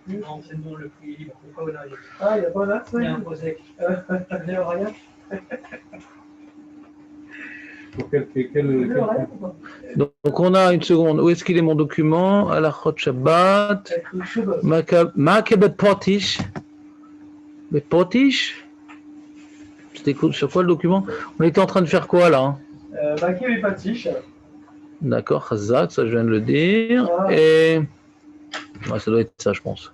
Non, c'est bon, le prix est libre. Pourquoi on arrive? Ah, il n'y a pas là? Il y a un prosec. Rien. Donc on a une seconde. Où est-ce qu'il est mon document? Halachot Shabbat. Makebet Potish. Mais Potish? C'était sur quoi le document? On était en train de faire quoi là? Makev et Patish. D'accord, Chazak, ça je viens de le dire. Ah. Et. Ouais, ça doit être ça, je pense.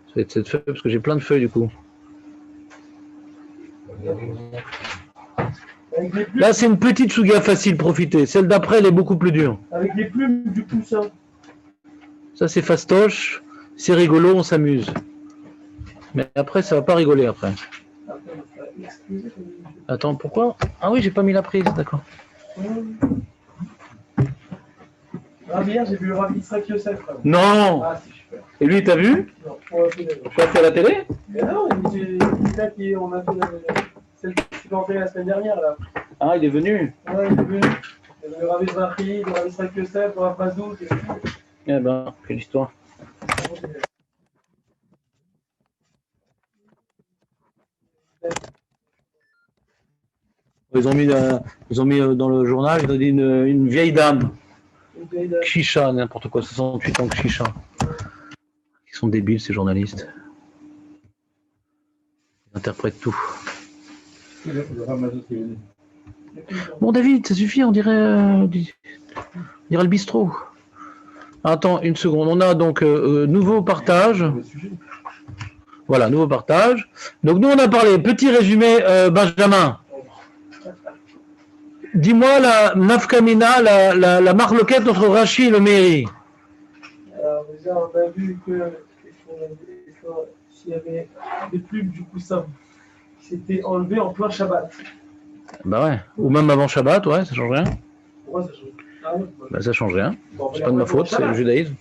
Ça doit être cette feuille, parce que j'ai plein de feuilles du coup. Là, c'est une petite souga facile, profiter. Celle d'après, elle est beaucoup plus dure. Avec les plumes du coussin. Ça, c'est fastoche. C'est rigolo, on s'amuse. Mais après, ça va pas rigoler après. Attends, pourquoi? Ah oui, j'ai pas mis la prise, d'accord. Ah, hier, j'ai vu le Rav Yitzhak Yosef. Non! Ah, c'est super. Et lui, t'as vu? Non, on a fait Tu as fait à la télé? Mais non, c'est là qu'on a fait celle qui s'est entrée la semaine dernière, là. Ah, il est venu. Ouais, il est venu. Il y avait le Rav Ezrahi, le Rav Yitzhak Yosef, le Rav Mazout et tout. Eh ben, quelle histoire. Ils ont mis dans le journal, ils ont dit une vieille dame. Kshisha, n'importe quoi, 68 ans Kshisha. Ils sont débiles ces journalistes. Ils interprètent tout. Bon David, ça suffit, on dirait le bistrot. Attends une seconde, on a donc nouveau partage. Voilà, nouveau partage. Donc nous on a parlé, petit résumé Benjamin. Dis-moi la nafkamina, la marloquette entre Rashi et le Meiri. Alors déjà, on a vu que s'il y avait des plumes du coussin qui s'étaient enlevées en plein Shabbat. Bah ouais, ou même avant Shabbat, ouais, ça change rien. Pourquoi ça change? Ah oui, Bah ça change rien. bon, C'est pas de ma faute, c'est Shabbat. le judaïsme.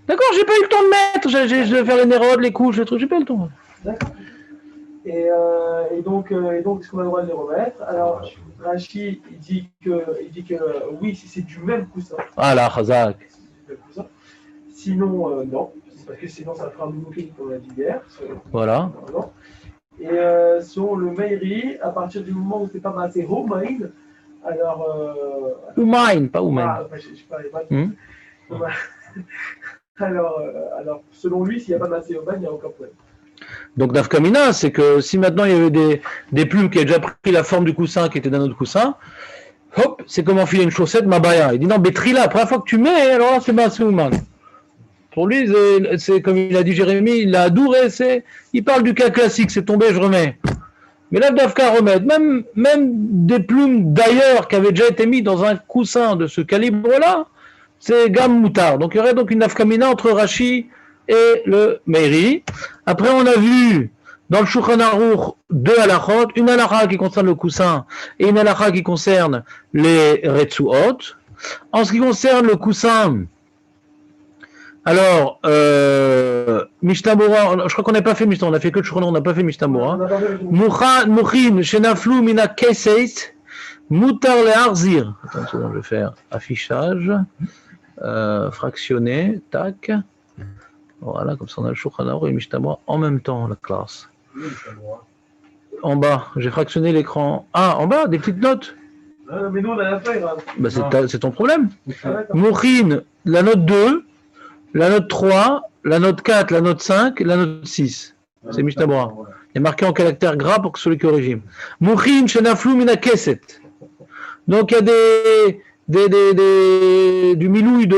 D'accord, j'ai pas eu le temps de mettre, je vais faire les nérodes, les couches, les trucs, j'ai pas eu le temps. D'accord. Et donc, est-ce qu'on a le droit de les remettre? Alors, Rashi, il dit que oui, si c'est du même coussin. Ah là, Chazak. Sinon, non. Parce que sinon, ça fera un nouveau film qu'on a dit hier. Voilà. Et selon le Meiri, à partir du moment où c'est pas massé Homain, alors. Oumain, pas Oumain. Ah, je parlais pas. Alors, selon lui, s'il n'y a pas massé Homain, il n'y a aucun problème. Donc Nafkamina, c'est que si maintenant il y avait des plumes qui avaient déjà pris la forme du coussin, qui était d'un autre coussin, hop, c'est comme enfiler une chaussette, Mabaya. Il dit non, Betrila, la première fois que tu mets, alors là c'est Masouman. Pour lui, c'est comme il a dit Jérémie, il a adoré, il parle du cas classique, c'est tombé, je remets. Mais là, Dafka remettre, même des plumes d'ailleurs qui avaient déjà été mis dans un coussin de ce calibre-là, c'est gamme moutard. Donc il y aurait donc une Nafkamina entre Rashi et le Meiri. Après, on a vu dans le Shulchan Aruch deux halachot, une halakha qui concerne le coussin et une halakha qui concerne les retsuot. En ce qui concerne le coussin, alors, Mishtamura, je crois qu'on n'a pas fait Mishtamura, on a fait que le Shulchan Aruch, on n'a pas fait Mishtamura. Mouchin, Shenaflu, Mina Keseis, Mutar le Arzir. Attends, je vais faire affichage, fractionné, tac. Voilà, comme ça on a le Shulchan Aruch et Mishtamura en même temps, la classe. En bas, j'ai fractionné l'écran. Ah, en bas, des petites notes. Mais nous on a la feuille là. Bah, c'est ton problème. Mouchin, la note 2, la note 3, la note 4, la note 5, la note 6. C'est Mishtamura. Il est marqué en caractère gras pour que celui qui origine. Mouchin, Shenaflu, Mina Keset. Donc il y a du milouï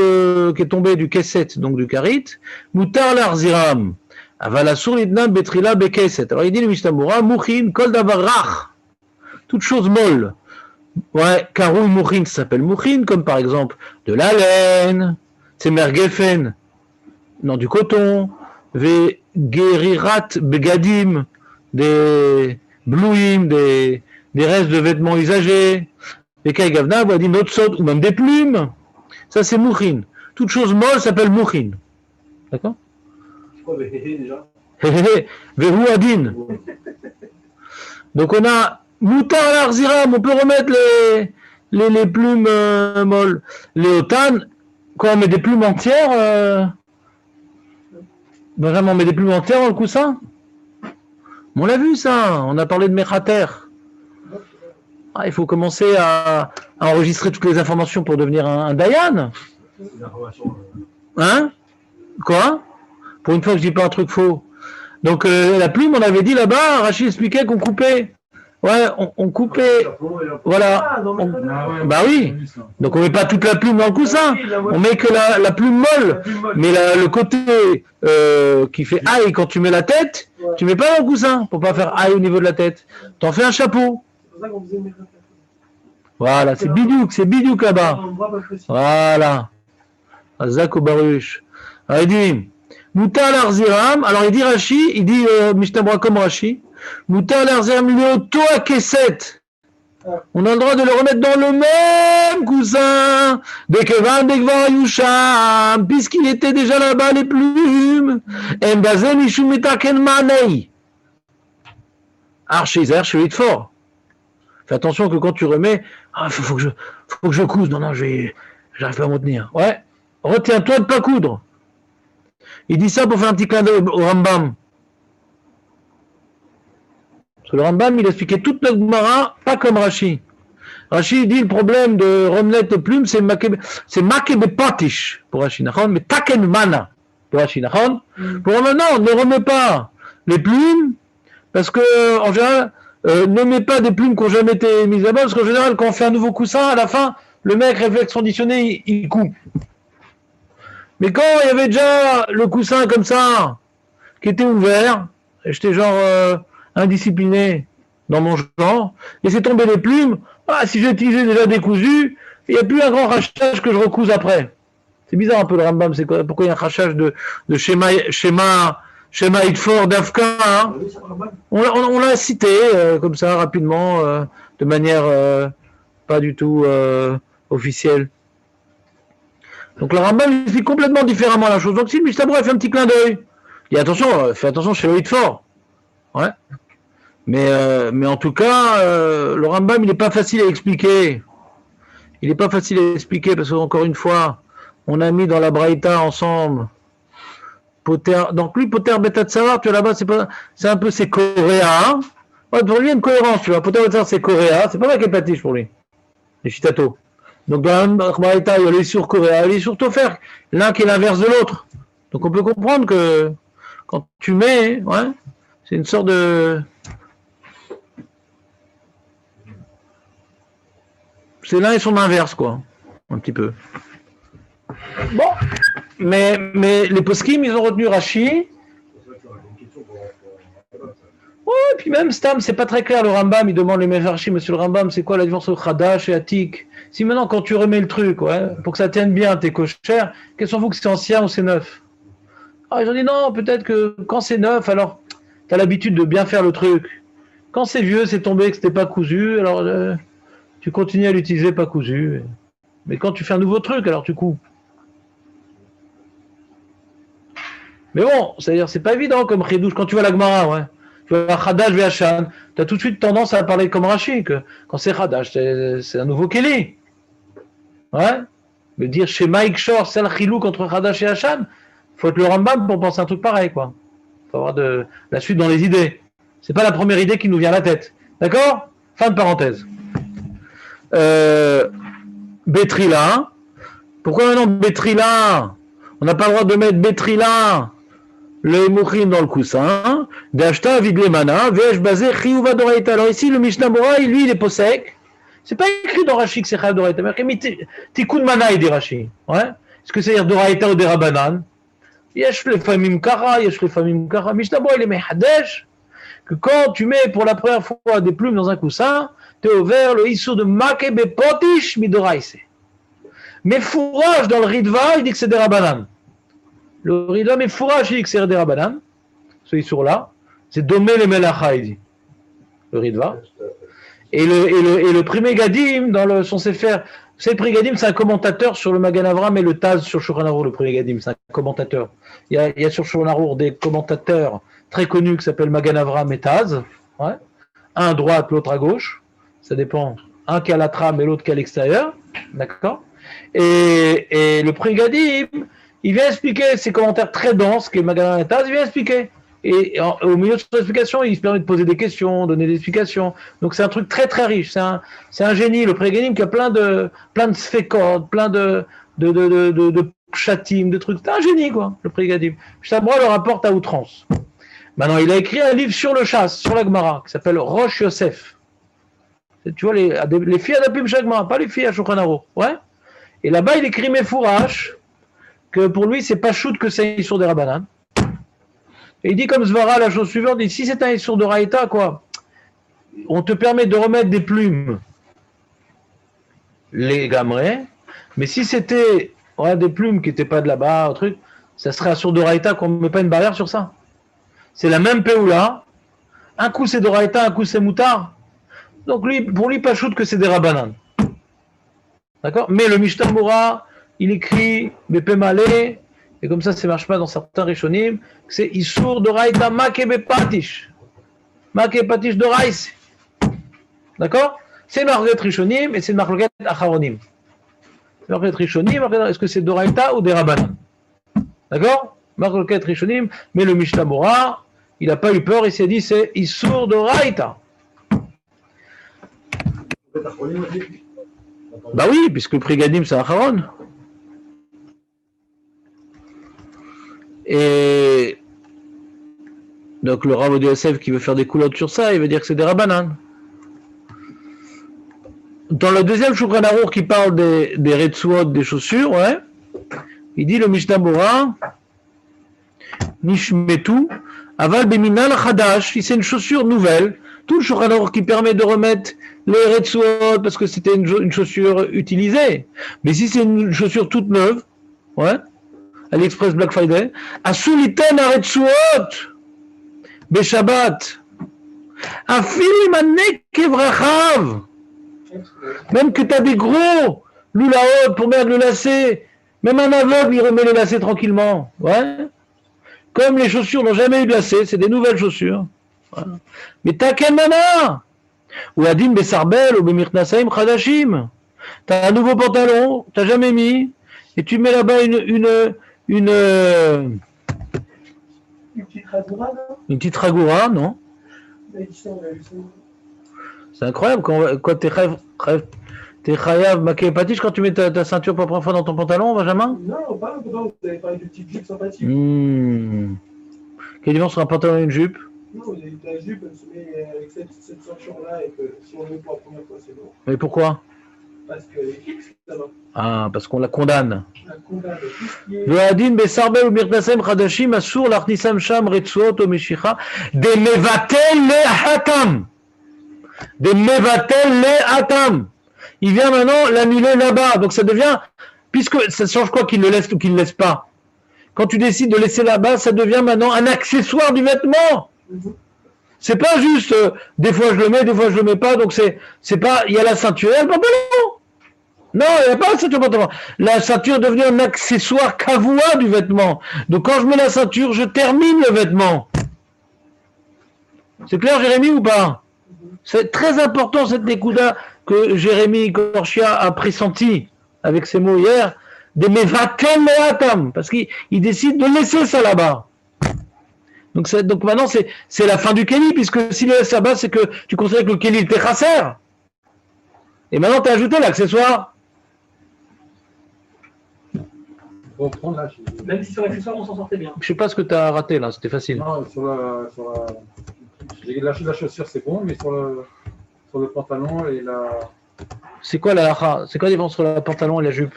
qui est tombé du Keset, donc du Karit. Moutar l'Arziram. Avalasur l'idna betrila bekeset. Alors il dit le Mishtamura, Mouchin, kol davarach. Toute chose molle. Ouais, Karoui Mouchin, ça s'appelle Mouchin, comme par exemple de la laine, c'est mergefen, non, du coton, ve gerirat begadim, des blouim, des restes de vêtements usagés, des kaigavna, dit notsot, ou même des plumes. Ça c'est Mouchin. Toute chose molle s'appelle Mouchin. D'accord? C'est quoi le héhé déjà? Vehu adin. Donc on a Moutar l'Arziram, on peut remettre les plumes molles. Les otan, quand on met des plumes entières, Benjamin, on met des plumes entières dans le coussin? On l'a vu ça, on a parlé de Mechater. Ah, il faut commencer à enregistrer toutes les informations pour devenir un Dayan. Hein? Quoi? Pour une fois que je dis pas un truc faux. Donc la plume, on avait dit là-bas, Rachid expliquait qu'on coupait. Ouais, on coupait. Voilà. Bah oui. Donc on met pas toute la plume dans le coussin. On met que la plume molle. Mais le côté qui fait aïe quand tu mets la tête, tu mets pas dans le coussin pour pas faire aïe au niveau de la tête. T'en fais un chapeau. C'est pour ça qu'on faisait mes Voilà, c'est bidouk là-bas. Voilà. Azak au baruch. Alors il dit, Mouta l'arziram, alors il dit Rashi, il dit Mishnah comme Rashi, Mouta l'arziram l'auto à Kesset. On a le droit de le remettre dans le même coussin, dès que Van Dekvar Yusham, puisqu'il était déjà là-bas les plumes. Embazen Ishumitaken Manei. Archizer, je suis fort. Fais attention que quand tu remets, faut que je couse. Non, j'arrive pas à m'en tenir. Ouais. Retiens-toi de ne pas coudre. Il dit ça pour faire un petit clin d'œil au Rambam. Parce que le Rambam, il expliquait toute notre Gemara, pas comme Rashi. Rashi dit le problème de remettre les plumes, c'est makebe patish pour Rashi, mais taken mana pour Rashi. Pour maintenant, ne remets pas les plumes, parce que en général, ne mets pas des plumes qui n'ont jamais été mises à bas, parce qu'en général, quand on fait un nouveau coussin, à la fin, le mec, réflexe conditionné, il coupe. Mais quand il y avait déjà le coussin comme ça, qui était ouvert, et j'étais genre indiscipliné dans mon genre, laissez tomber les plumes, si j'ai utilisé déjà décousu, il n'y a plus un grand rachage que je recouse après. C'est bizarre un peu le Rambam, c'est quoi, pourquoi il y a un rachage de schéma Itfor d'Afka, hein. On l'a cité comme ça rapidement, de manière pas du tout officielle. Donc le Rambam il explique complètement différemment la chose. Donc si le Mishnah fait un petit clin d'œil, il dit attention, fais attention chez le Itfor. Ouais. Mais en tout cas, le Rambam il n'est pas facile à expliquer. Il n'est pas facile à expliquer parce qu'encore une fois, on a mis dans la Braïta ensemble. Donc lui, Poter Betatsavar, tu vois là-bas, c'est un peu c'est coréen. Ouais, pour lui, il y a une cohérence, tu vois. Poter Betatsavar, c'est coréen. C'est pas mal qu'il patiche pour lui. Les Shitato. Donc dans la Braïta, il y a les sur coréen, les sur Tofer. L'un qui est l'inverse de l'autre. Donc on peut comprendre que quand tu mets, ouais, c'est une sorte de... C'est l'un et son inverse, quoi. Un petit peu. Bon. Mais les poskim, ils ont retenu Rashi. Ouais, puis même Stam, c'est pas très clair. Le Rambam, il demande les Mefarshim, monsieur le Rambam, c'est quoi la différence entre Khadash et Atik? Si maintenant, quand tu remets le truc, ouais, pour que ça tienne bien, tes cochères, qu'est-ce qu'on fout que c'est ancien ou c'est neuf? Ah, ils ont dit non, peut-être que quand c'est neuf, alors tu as l'habitude de bien faire le truc. Quand c'est vieux, c'est tombé que c'était pas cousu, alors tu continues à l'utiliser pas cousu. Mais quand tu fais un nouveau truc, alors tu coupes. Mais bon, c'est-à-dire, c'est pas évident comme Khidouche. Quand tu vois la Gemara, ouais, tu vois Khadash Ve'Hashan, tu as tout de suite tendance à parler comme Rashi, que quand c'est Khadash, c'est un nouveau Kéli. Ouais. Mais dire chez Mike Shore, c'est le Chilouk entre Khadash et Hashan, faut être le Rambam pour penser un truc pareil, quoi. Faut avoir de la suite dans les idées. C'est pas la première idée qui nous vient à la tête. D'accord? Fin de parenthèse. Betrila. Pourquoi maintenant Betrila? On n'a pas le droit de mettre Betrila, le mouchin dans le coussin. D'achta vidlemana, vesh basé chiyuva doraita. Alors ici, le Mishnah Bora, lui, il est posek. C'est pas écrit dans Rashi que c'est chayav doraita. Mais tikkun mana, il dit Rashi. Ouais? Est-ce que c'est dire doraita ou des rabanan? Yesh le famim kara, yesh le famim kara. Mishnah Bora, il est mehadesh. Que quand tu mets pour la première fois des plumes dans un coussin, tu es ouvert le issur de makebe potish midoraise. Mais fourrage dans le Ritva, il dit que c'est des rabanan. Le Ritva, mais fourrage, il dit que c'est des rabanan. Ce issur-là, c'est domé les melacha, il dit. Le Ritva. Et le Primé Gadim, dans son Sefer, c'est le Primé Gadim, c'est un commentateur sur le Magan Avram et le Taz sur Shulchan Arour, le Primé Gadim, c'est un commentateur. Il y a sur Shulchan Arour des commentateurs très connus qui s'appellent Magan Avram et Taz. Ouais. Un à droite, l'autre à gauche. Ça dépend. Un qui a la trame et l'autre qui a l'extérieur. D'accord? Et le Primé Gadim, il vient expliquer ses commentaires très denses, qui est Magadan Taz, il vient expliquer. Et au milieu de son explication, il se permet de poser des questions, donner des explications. Donc c'est un truc très très riche. C'est un génie, le Pré-Gadim, qui a plein de sphécodes, plein de pshatim, de trucs. C'est un génie, quoi, le Pré-Gadim. Sabra le rapporte à outrance. Maintenant, il a écrit un livre sur le chasse, sur la Gemara, qui s'appelle Rosh Yosef. Tu vois, les filles à Dapim Shagma, pas les filles à Shulchan Aruch. Ouais. Et là-bas, il écrit Mefourash, que pour lui, c'est pas shoot que c'est un Issour des Rabbanan. Et il dit comme Svara la chose suivante, il dit si c'est un Issour de Raïta, quoi, on te permet de remettre des plumes, les gamrés, mais si c'était des plumes qui n'étaient pas de là-bas, un truc, ça serait un Issour de Raïta qu'on ne met pas une barrière sur ça. C'est la même Péoula, un coup c'est de Raïta, un coup c'est Moutar. Donc lui, pour lui, pas shoot que c'est des Rabbanan. D'accord. Mais le Mishnah Moura, il écrit Bepe Malé, et comme ça marche pas dans certains Rishonim, c'est Issour de Raïta Makebe Patish. Makebe Patish de Raïs. D'accord. C'est une marquette Rishonim et c'est une marquette Acharonim. Marquette Rishonim, est-ce que c'est de Raïta ou des Rabbanan? D'accord. Marquette Rishonim, mais le Mishnah Moura, il n'a pas eu peur, il s'est dit c'est Issour de Raïta. Bah oui, puisque le Pré-Gadim c'est Acharon. Et donc le Rav Yosef qui veut faire des coulottes sur ça, il veut dire que c'est des Rabbanan. Dans le deuxième Shulchan Aruch qui parle des Retsuot, des chaussures, ouais, il dit le Mishnah Bora, Nishmetu, Aval Beminal Chadash, c'est une chaussure nouvelle. Tout le Shulchan Aruch qui permet de remettre les Retsuot parce que c'était une chaussure utilisée. Mais si c'est une chaussure toute neuve, ouais, à l'Express Black Friday, Asuliten Retsuot, Beshabbat, Afilim Anek Evrachav, même que tu as des gros loulaot pour mettre le lacet, même un aveugle il remet les lacets tranquillement, ouais. Comme les chaussures n'ont jamais eu de lacet, c'est des nouvelles chaussures. Voilà. Mais t'as quel mana? Ou Adim Besarbel ou Bemirtnasaim Khadashim. T'as un nouveau pantalon, t'as jamais mis, et tu mets là-bas une petite ragoura, non? Une petite ragoura, non? C'est incroyable quand t'es chayav maké patish quand tu mets ta ceinture pour la première fois dans ton pantalon, Benjamin? Non, pas vous avez parlé de petites jupes sympathiques. Quelle différence entre un pantalon et une jupe? Non, la jupe, elle se met avec cette ceinture-là et que si on le met pour la première fois, c'est bon. Mais pourquoi? Parce qu'elle est fixe, ça va. Ah, parce qu'on la condamne. La condamne. Le Hadin Besarbel ou Mirtasem Khadashim Asur Larnisam Sham Retsuot Omeshicha de Mevatel le Hatam. De Mevatel le Hatam. Il vient maintenant l'annuler là-bas. Donc ça devient, puisque ça change quoi qu'il le laisse ou qu'il ne le laisse pas. Quand tu décides de laisser là-bas, ça devient maintenant un accessoire du vêtement. C'est pas juste des fois je le mets, des fois je le mets pas. Donc c'est pas, il y a la ceinture et le pantalon. Non, il n'y a pas la ceinture pantalon. La ceinture est devenue un accessoire kavua du vêtement. Donc quand je mets la ceinture, je termine le vêtement. C'est clair, Jérémy, ou pas? C'est très important cette Nekuda que Jérémy Korchia a pressenti avec ses mots hier, de Mevatel Meatam, parce qu'il décide de laisser ça là-bas. Donc maintenant, c'est la fin du Kéli, puisque s'il laisse là-bas, c'est que tu considères que le Kéli était chasser. Et maintenant, tu as ajouté l'accessoire. Même si sur l'accessoire, on s'en sortait bien. Je sais pas ce que tu as raté là, c'était facile. Non, la chaussure, c'est bon, mais sur le pantalon et la. C'est quoi la lacha? C'est quoi la différence entre le pantalon et la jupe?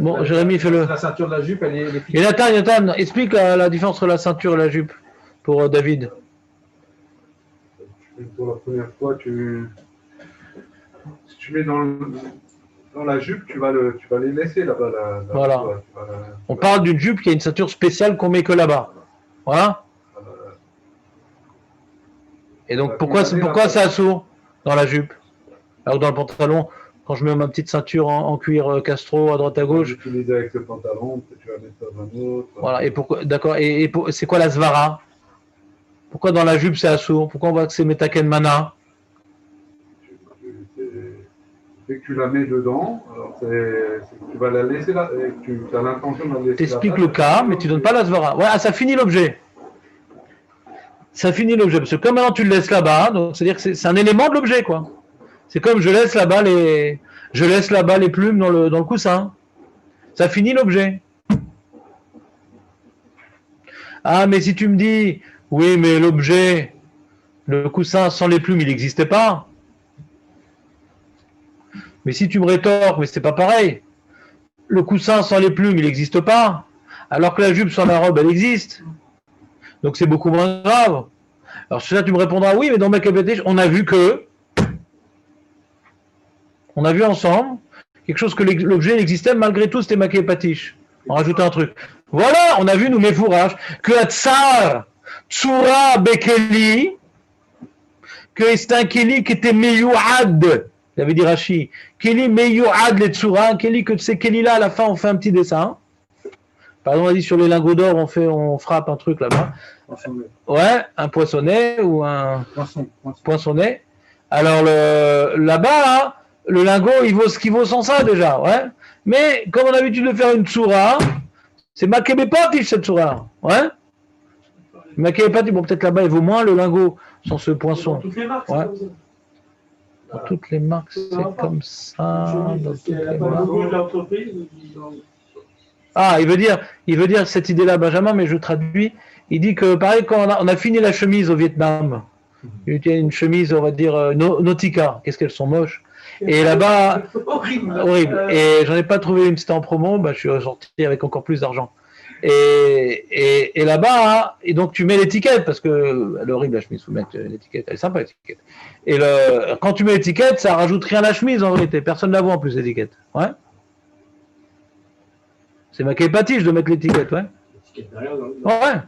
Bon, Jérémy, fais-le. La ceinture de la jupe, elle est Et Nathan, explique la différence entre la ceinture et la jupe pour David. Pour la première fois, si tu mets dans la jupe, tu vas les laisser là-bas. Voilà. On parle d'une jupe qui a une ceinture spéciale qu'on met que là-bas. Voilà. Et donc pourquoi ça assourd dans la jupe? Alors dans le pantalon, quand je mets ma petite ceinture en cuir Castro à droite à gauche. Tu l'utilises avec le pantalon, tu vas mettre dans un autre. Voilà. Et pourquoi? D'accord. Et c'est quoi la svara? Pourquoi dans la jupe c'est assourd? Pourquoi on voit que c'est metaken mana? dès que tu la mets dedans, alors tu vas la laisser là, tu as l'intention de la laisser. T'expliques là-bas, le cas, mais tu donnes pas la svara. Ouais, ah, ça finit l'objet. Ça finit l'objet. Parce que comme maintenant tu le laisses là-bas, donc c'est-à-dire que c'est un élément de l'objet, quoi. C'est comme je laisse là-bas les plumes dans le coussin. Ça finit l'objet. Ah, mais si tu me dis, oui, mais l'objet, le coussin sans les plumes, il n'existait pas. Mais si tu me rétorques, mais c'est pas pareil. Le coussin sans les plumes, il n'existe pas. Alors que la jupe sans la robe, elle existe. Donc c'est beaucoup moins grave. Alors là, tu me répondras, oui, mais dans Makkeh Patish, on a vu ensemble quelque chose que l'objet existait, malgré tout, c'était Makkeh Patish. On rajoute un truc. Voilà, on a vu, nous, Mefourach, que Tsar, Tsura Bekeli, que c'est un Keli qui était Meyouad, il avait dit Rashi, Keli Meyouad les Tsura, Keli, que ces Keli-là, à la fin, on fait un petit dessin. Par exemple, on a dit sur les lingots d'or, on frappe un truc là-bas. Poinçonnet. Ouais, un poinçonnet ou un poinçonnet. Alors là-bas, hein, le lingot, il vaut ce qu'il vaut sans ça déjà, ouais. Mais comme on a l'habitude de faire une tsura, c'est Makkeh Patish cette tsura, ouais. Makkeh Patish, bon peut-être là-bas il vaut moins le lingot sans ce poinçon. Dans toutes les marques, Ouais. c'est comme ça. Dans toutes les marques, c'est comme ça. Dans toutes Il n'y a les pas le marques. logo de l'entreprise. Ah, il veut dire cette idée-là, Benjamin, mais je traduis. Il dit que, pareil, quand on a fini la chemise au Vietnam, il y a une chemise, on va dire, Nautica, qu'est-ce qu'elles sont moches. Et là-bas, horrible. Et j'en ai pas trouvé une, c'était en promo, bah, je suis ressorti avec encore plus d'argent. Et là-bas, hein, et donc tu mets l'étiquette, parce que elle est horrible la chemise, faut mettre l'étiquette, elle est sympa l'étiquette. Et quand tu mets l'étiquette, ça rajoute rien à la chemise en réalité, personne ne la voit en plus l'étiquette. Ouais. C'est Makkeh Patish de mettre l'étiquette, ouais. Ouais.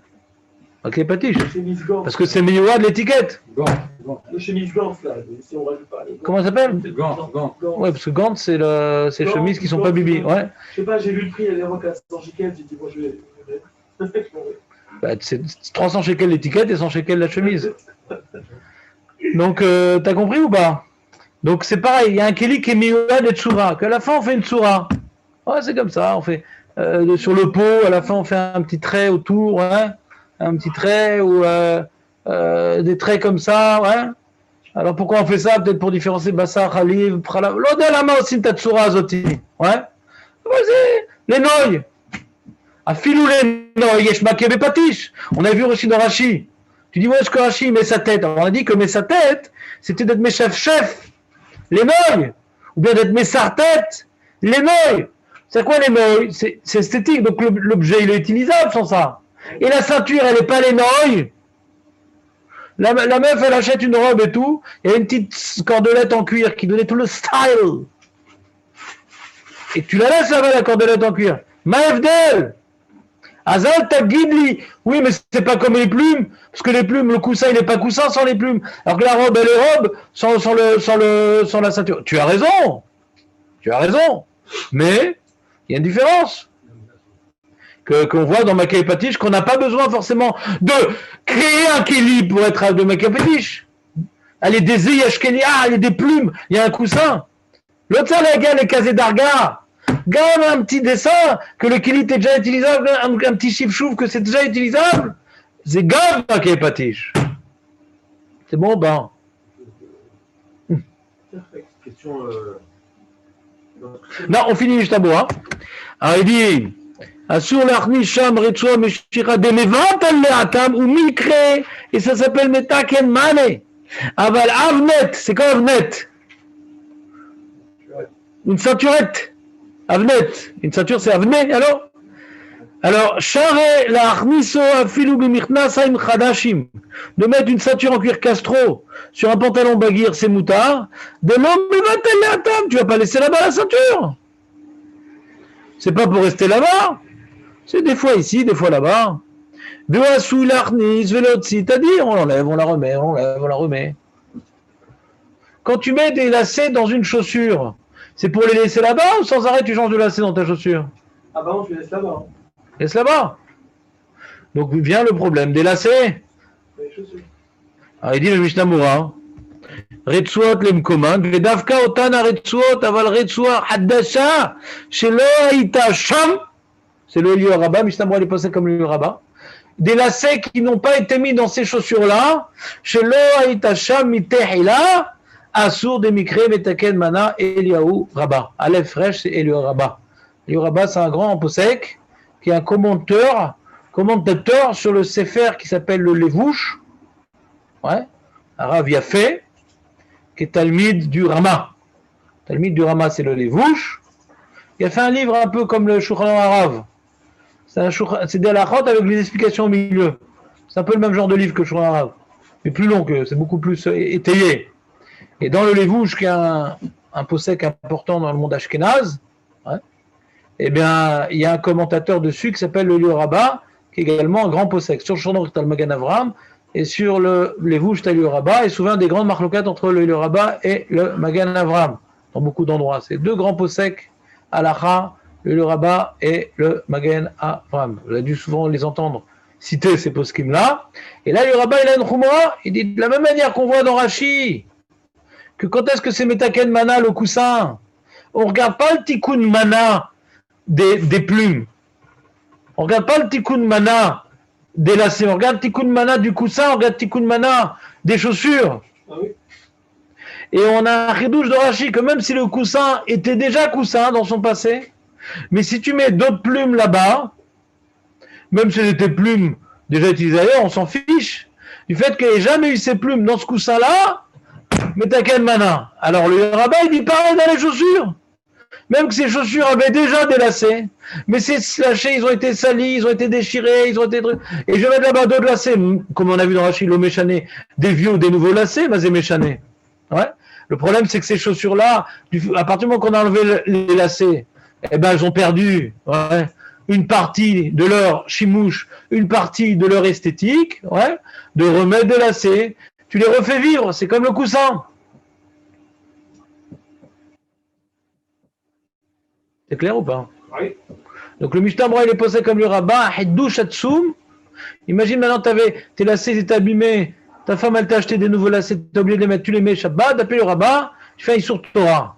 Makkeh Patish. Chemise gants. Parce que c'est Meyouad de l'étiquette. Gants. Le chemise gants, là, si on rajoute pas. Comment ça s'appelle? Gants. Ouais, parce que Gant, c'est les Gants, chemises qui sont Gants, pas bibi. Gants. Ouais. Je sais pas, j'ai lu le prix, il y a des rocs à 100 shekels, j'ai dit, moi je vais. Bah, c'est 300 shekels l'étiquette et 100 shekels la chemise. Donc, t'as compris ou pas? Donc, c'est pareil, il y a un Keli qui est Meyouad et Tsura, qu'à la fin, on fait une Tsura. Ouais, c'est comme ça, on fait sur le pot, à la fin, on fait un petit trait autour, ouais. Un petit trait ou des traits comme ça, ouais. Alors, pourquoi on fait ça? Peut-être pour différencier Bassar, Khaliv, Pralav. L'Odel aussi, Tatsura, Azoti. Ouais. Vas-y, les noyes. Afilou les noyes, Yesh Makkeh Patish. On a vu aussi dans Rashi. Tu dis, où est-ce que Rashi met sa tête? Alors, on a dit que met sa tête, c'était d'être mes chefs, les noyes. Ou bien d'être mes sartêtes, les noyes. C'est quoi les noyes? C'est esthétique, donc l'objet, il est utilisable sans ça. Et la ceinture, elle n'est pas les noyes. La meuf, elle achète une robe et tout, et une petite cordelette en cuir qui donnait tout le style. Et tu la laisses là-bas, la cordelette en cuir. Maefdel! Azal Tagidli! Oui, mais c'est pas comme les plumes, parce que les plumes, le coussin, il n'est pas coussin sans les plumes. Alors que la robe, elle est robe sans la ceinture. Tu as raison! Mais, il y a une différence. Qu'on voit dans Makkeh Patish, qu'on n'a pas besoin forcément de créer un Keli pour être de Makkeh Patish. Elle est des Yesh Keli, elle est des plumes, il y a un coussin. L'autre, ça, les casés d'arga. Gamme un petit dessin, que le Keli est déjà utilisable, un petit chiffre chouf que c'est déjà utilisable. C'est gamme Makkeh Patish. C'est bon, ben. Question. Non, on finit juste à bout, hein. Alors, il dit. Asur l'achni sham retzua meshira de mevant al le'atam ou mikre, et ça s'appelle metaken mane. Aval avnet, c'est quoi avnet? Une ceinturette. Avnet, une ceinture c'est avnet, alors share l'achniso afilu bimichnasaim chadashim, de mettre une ceinture en cuir castro sur un pantalon baguir, c'est moutard. De l'homme mevant al le'atam, tu vas pas laisser là-bas la ceinture. C'est pas pour rester là-bas. C'est des fois ici, des fois là-bas. De Asou l'Arnis, Velotzi, c'est-à-dire on l'enlève, on la remet. Quand tu mets des lacets dans une chaussure, c'est pour les laisser là-bas ou sans arrêt tu changes de lacet dans ta chaussure? Ah bah non, je les laisse là-bas. Laisse là-bas. Donc vient le problème des lacets. Les chaussures. Alors il dit le Mishnah Moura, רצועות למקומן, ודווקא אותן הרצועות, אבל רצועה חדשה, שלא הייתה שם, c'est le Eliyahu Rabbah, Mishnah Berurah est posé comme le Eliyahu Rabbah, des lacets qui n'ont pas été mis dans ces chaussures-là, שלא הייתה שם מתחילה, אסור דמקרה ותקן מנה Eliyahu Rabbah. Aleph Resh, c'est Eliyahu Rabbah. Eliyahu Rabbah, c'est un grand posek, qui est un commentateur sur le Sefer qui s'appelle le Levouche, ouais, Arav Yafé, qui est Talmid du Rama. Talmid du Rama, c'est le Levouche. Il a fait un livre un peu comme le Shulchan Arav. C'est des halachot avec les explications au milieu. C'est un peu le même genre de livre que le Shulchan Arav, mais plus long, c'est beaucoup plus étayé. Et dans le Levouche, qui est un posek important dans le monde ashkénaze, ouais, eh bien, il y a un commentateur dessus qui s'appelle le Eliyahu Rabbah, qui est également un grand posek. Sur le Shulchan Aruch, t'as le Magan Avram, et sur le Levouche, t'as le Eliyahu Rabbah, et souvent des grandes marloquettes entre le Eliyahu Rabbah et le Magan Avram, dans beaucoup d'endroits. C'est deux grands posek, halacha, le Eliyahu Rabbah et le Magan Avram. On a dû souvent les entendre citer ces poskim-là. Et là, le Eliyahu Rabbah, il a une chumra, il dit de la même manière qu'on voit dans Rashi, que quand est-ce que c'est Metaken Mana, le coussin, on ne regarde pas le tikkun mana des plumes. On ne regarde pas le tikkun mana des lacets. On regarde le tikkun mana du coussin, on regarde le tikkun mana des chaussures. Ah oui. Et on a un chidouche de Rashi que même si le coussin était déjà coussin dans son passé, mais si tu mets d'autres plumes là-bas, même si c'était plumes déjà utilisées ailleurs, on s'en fiche du fait qu'il n'y ait jamais eu ces plumes dans ce coussin-là, mais t'as quel mana. Alors le rabbin il dit pareil dans les chaussures. Même que ces chaussures avaient déjà des lacets, mais ces lacets ils ont été salis, ils ont été déchirés, ils ont été et je vais mettre là-bas d'autres lacets, comme on a vu dans Rachid, méchané, des vieux ou des nouveaux lacets, mais c'est méchané. Ouais. Le problème c'est que ces chaussures-là, à partir du moment qu'on a enlevé les lacets, eh ben elles ont perdu, ouais, une partie de leur chimouche, une partie de leur esthétique, ouais, de remettre des lacets. Tu les refais vivre, c'est comme le coussin. C'est clair ou pas? Oui. Donc le Mishnah Berurah il est posé comme le rabbin, Hiddouch Hatsum. Imagine maintenant tes lacets étaient abîmés, ta femme elle t'a acheté des nouveaux lacets, t'as oublié de les mettre, tu les mets Shabbat, t'appelles le rabbin, tu fais un Issur Torah.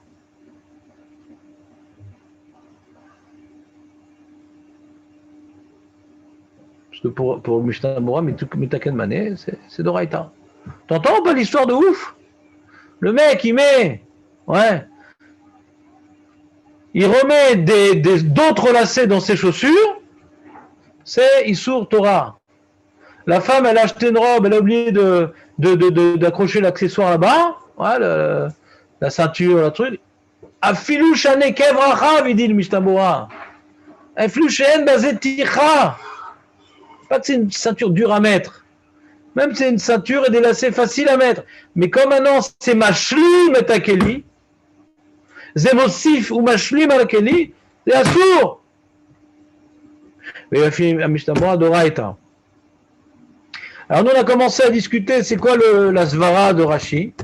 Parce que pour le Mishnah Berurah, Mitaken Mané, c'est d'Oraïta. T'entends pas l'histoire de ouf? Le mec, il met, ouais, il remet d'autres lacets dans ses chaussures, c'est Issur Torah. La femme, elle a acheté une robe, elle a oublié d'accrocher l'accessoire là-bas, ouais, la ceinture, le truc. Afilou shane kevracha, il dit le Mishnah Berurah. Afilou shane bazeticha. Pas que c'est une ceinture dure à mettre. Même si c'est une ceinture et des lacets faciles à mettre. Mais comme maintenant c'est mashlim et takeli, zemosif ou mashlim et takeli, c'est assour. Mais il a fini la Mishnah Berurah d'Oraïta. Alors nous on a commencé à discuter c'est quoi la svara de Rashi,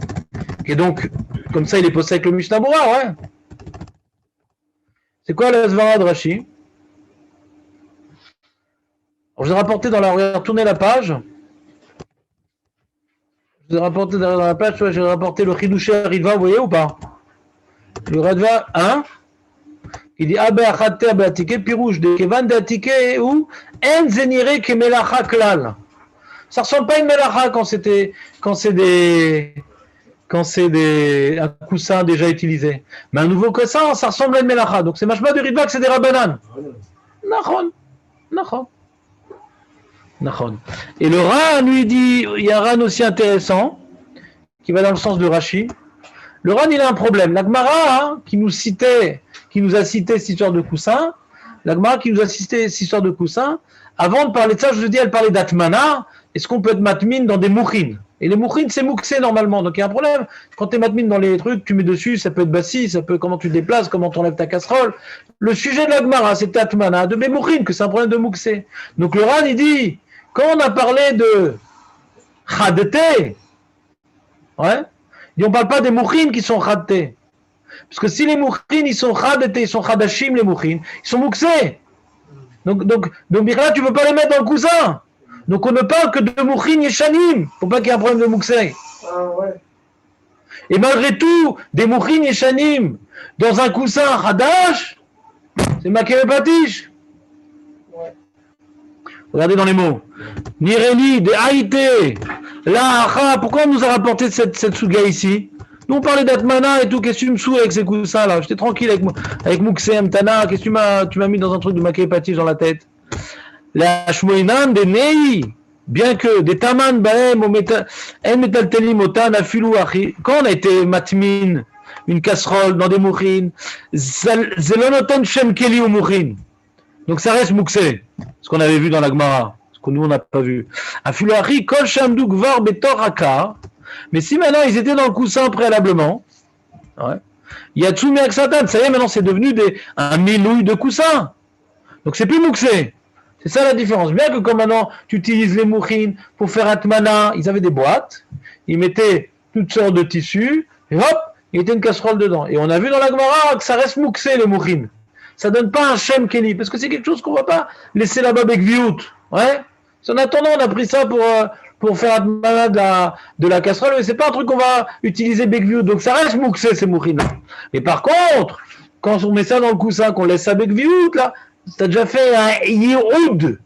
qui est donc, comme ça il est posé avec le Mishnah Berurah, ouais. C'est quoi la svara de Rashi? Alors, je vous ai rapporté tournez la page. Je vous ai rapporté dans la page, j'ai rapporté le Chidouché Ridva, vous voyez ou pas? Le Ridva 1, il dit Abe Achate Abe Atike, Pirouche de Kevan de Atike ou En Zenire ke Melacha Klal. Ça ressemble pas à une Melacha quand c'est un coussin déjà utilisé. Mais un nouveau coussin, ça ressemble à une Melacha. Donc c'est machma de Ridva que c'est des Rabbanan. Nachon. Et le Ran lui dit, il y a un Ran aussi intéressant, qui va dans le sens de Rashi. Le Ran, il a un problème. La Gemara, qui nous a cité cette histoire de coussin, avant de parler de ça, je vous dis, elle parlait d'Atmana. Est-ce qu'on peut être matmine dans des mouchines? Et les mouchines, c'est mouxé normalement. Donc il y a un problème. Quand tu es matmine dans les trucs, tu mets dessus, ça peut être bassi, ça peut comment tu te déplaces, comment tu enlèves ta casserole. Le sujet de la Gemara, c'est Atmana, de mes mouchines, que c'est un problème de mouxé. Donc le Ran, il dit, quand on a parlé de Chadete, ouais, et on ne parle pas des mouchines qui sont Chadete. Parce que si les mouchines, ils sont Chadete, ils sont Chadashim, les mouchines, ils sont mouxés. Donc là, tu ne peux pas les mettre dans le coussin. Donc on ne parle que de mouchines yeshanim, pour pas qu'il y ait un problème de mouxé. Ah ouais. Et malgré tout, des mouchines et shanim dans un coussin Hadash, c'est maquet patiche. Ouais. Regardez dans les mots. Nireli, des haïté. Là, pourquoi on nous a rapporté cette souga ici? Nous on parlait d'Atmana et tout, qu'est-ce que tu me saoules avec ces coussins là? J'étais tranquille avec Mouxé Amtana, qu'est-ce que tu m'as mis dans un truc de maquet patiche dans la tête? La Shmoinam des Nei, bien que des Taman Baem, En Metal Telim, Otan, Afilou, Achi, quand on a été matmin, une casserole dans des mouchines, Zelonotan Shem Keli ou mouchine. Donc ça reste Mouxé, ce qu'on avait vu dans la Gemara, ce que nous on n'a pas vu. Afilou, Achi, Kol Shamdu Gvar Betor Haka, mais si maintenant ils étaient dans le coussin préalablement, ouais, Yatsumi ak Satan, ça y est, maintenant c'est devenu un milouille de coussin. Donc c'est plus Mouxé. C'est ça la différence. Bien que comme maintenant tu utilises les mouchines pour faire atmana, ils avaient des boîtes, ils mettaient toutes sortes de tissus, et hop, il y était une casserole dedans. Et on a vu dans la Gemara que ça reste Mouxé les mouchines. Ça donne pas un Shem Keli, parce que c'est quelque chose qu'on va pas laisser là-bas avec Viout. Ouais. En attendant, on a pris ça pour faire atmana de la casserole, mais c'est pas un truc qu'on va utiliser avec Viout. Donc ça reste Mouxé ces mouchines. Mais par contre, quand on met ça dans le coussin, qu'on laisse ça avec Viout, là, tu as déjà fait un yiroud,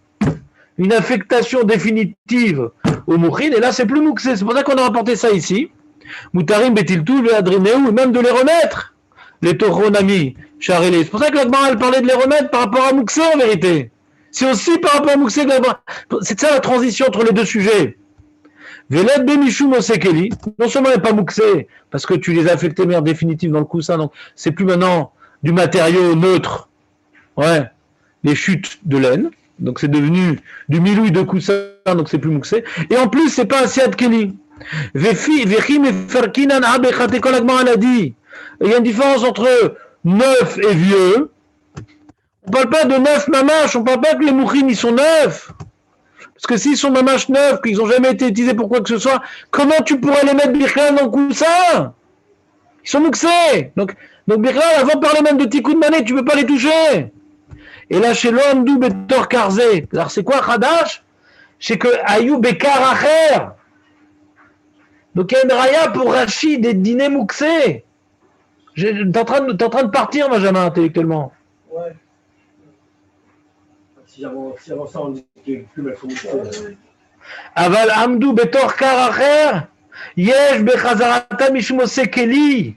une affectation définitive au mouchine, et là c'est plus mouxé. C'est pour ça qu'on a rapporté ça ici. Moutarim betiltou, le adrinéou, et même de les remettre, les toronami, charélé. C'est pour ça que la Gemara elle parlait de les remettre par rapport à mouxé en vérité. C'est aussi par rapport à mouxé que la Gemara. C'est ça la transition entre les deux sujets. Veled bemichum osekeli, non seulement elle n'est pas mouxé, parce que tu les as affectés de manière définitive dans le coussin, donc c'est plus maintenant du matériau neutre. Ouais. Les chutes de laine, donc c'est devenu du milouille de coussin, donc c'est plus mouxé. Et en plus, c'est pas un siad keli. Vechim et ferkinan abechate kolagman a dit. Il y a une différence entre neuf et vieux. On parle pas de neuf mamaches, on parle pas que les mouchines ils sont neufs. Parce que s'ils sont mamaches neufs, qu'ils n'ont jamais été utilisés pour quoi que ce soit, comment tu pourrais les mettre birkan dans le coussin? Ils sont mouxés. Donc birkan, avant de parler même de tikkun mané, tu peux pas les toucher. Et là, chez l'homme d'où Betor Karzé. Alors, c'est quoi Khadash? C'est que Ayou Bekar Acher. Donc, il y a une raya pour Rachid et dîner Mouxé. T'es en train de partir, Benjamin, intellectuellement. Ouais. Si avant ça, on dit que les plumes, elles sont moussées. Aval Amdou Betor Karacher. Yesh Bechazarata Mishmose Keli.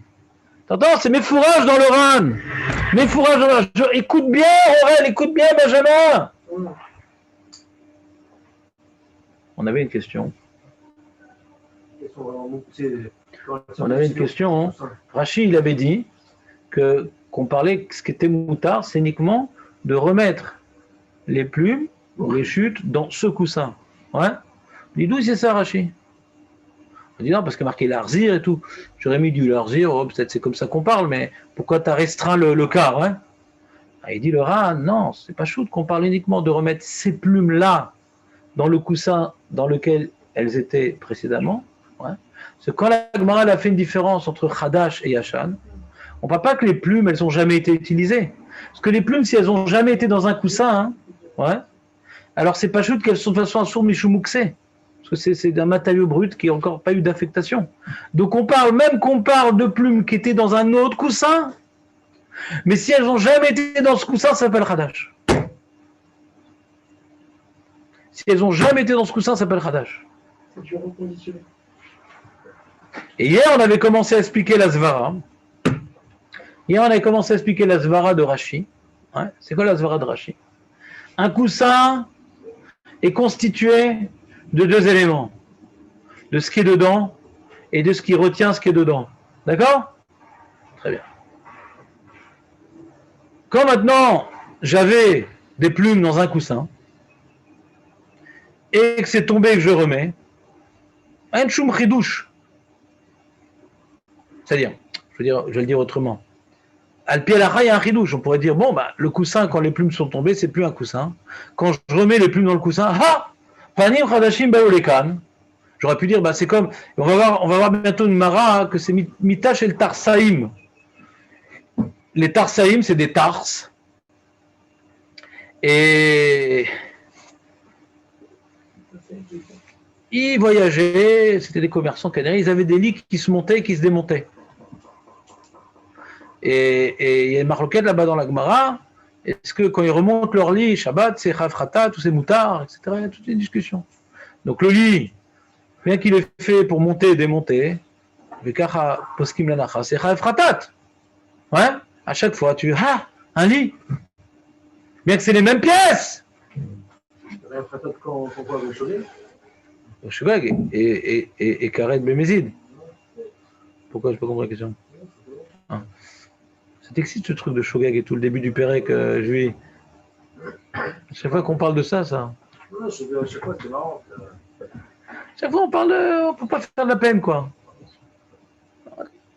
T'entends? C'est mes fourrages dans le RAN. Mes fourrages dans le RAN. Écoute bien, Aurel, écoute bien, Benjamin. On avait une question. On avait une question. Hein. Rachid, il avait dit qu'on parlait que ce qui était moutard, c'est uniquement de remettre les plumes ou les chutes dans ce coussin. Ouais. Dis d'où c'est ça, Rachid? On dit non, parce qu'il y a marqué l'arzir et tout. J'aurais mis du l'arzir, oh, peut-être c'est comme ça qu'on parle, mais pourquoi tu as restreint le cas, hein? Ah, il dit le rat, non, c'est pas chouette qu'on parle uniquement de remettre ces plumes-là dans le coussin dans lequel elles étaient précédemment. Ouais. Parce que quand la Gemara a fait une différence entre Khadash et Yashan, on ne parle pas que les plumes, elles n'ont jamais été utilisées. Parce que les plumes, si elles n'ont jamais été dans un coussin, hein, ouais, alors c'est pas chouette qu'elles sont de toute façon un sourd michoumouxé. Parce que c'est un matériau brut qui n'a encore pas eu d'affectation. Donc on parle de plumes qui étaient dans un autre coussin, mais si elles n'ont jamais été dans ce coussin, ça s'appelle Khadash. Si elles n'ont jamais été dans ce coussin, ça s'appelle Khadash. C'est du reconditionné. Et hier, on avait commencé à expliquer la Zvara. Hier, on avait commencé à expliquer la Zvara de Rashi. Ouais. C'est quoi la Zvara de Rashi? Un coussin est constitué de deux éléments. De ce qui est dedans et de ce qui retient ce qui est dedans. D'accord? Très bien. Quand maintenant, j'avais des plumes dans un coussin et que c'est tombé et que je remets, un choum chidouche. C'est-à-dire, je vais le dire autrement. Al pied la il y a un chidouche. On pourrait dire, bon, bah, le coussin, quand les plumes sont tombées, c'est plus un coussin. Quand je remets les plumes dans le coussin, ah! Panim Khadashim Baolekan. J'aurais pu dire, bah, c'est comme, on va voir bientôt une mara, hein, que c'est Mitash et le Tarsaïm. Les Tarsaïm, c'est des tarses. Et ils voyageaient, c'était des commerçants canadiens, ils avaient des lits qui se montaient et qui se démontaient. Et il y a une marloquette là-bas dans la Gemara. Est-ce que quand ils remontent leur lit, Shabbat, c'est Chafrata, tous ces moutards, etc., il y a toutes les discussions. Donc le lit, bien qu'il est fait pour monter et démonter, c'est Chafratat. Ouais, à chaque fois, un lit. Bien que c'est les mêmes pièces. Le Shogeg et Karet Bémézid. Pourquoi je ne peux pas comprendre la question? Ça t'excite ce truc de Shogeg et tout le début du Pérec juillet. Chaque fois qu'on parle de ça. Non, chaque fois, c'est marrant. Chaque fois on parle on ne peut pas faire de la peine, quoi.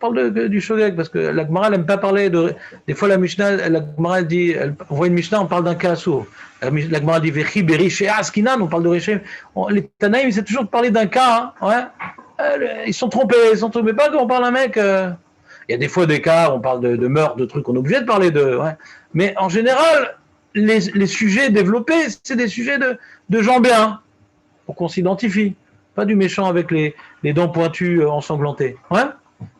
On parle du Shogeg parce que la Gemara n'aime pas parler de. Des fois la Mishnah, la Gemara dit, on voit une Mishnah, on parle d'un cas sourd. La Gemara dit Vechi, Beri, Shea, Skinan, on parle de Réchem. Les Tanaïm, c'est toujours de parler d'un cas, hein, ouais. Ils sont trompés, mais pas quand on parle d'un mec. Il y a des fois des cas, on parle de meurtre, de trucs, on est obligé de parler de. Ouais. Mais en général, les sujets développés, c'est des sujets de gens bien, pour qu'on s'identifie. Pas du méchant avec les dents pointues ensanglantées. Ouais.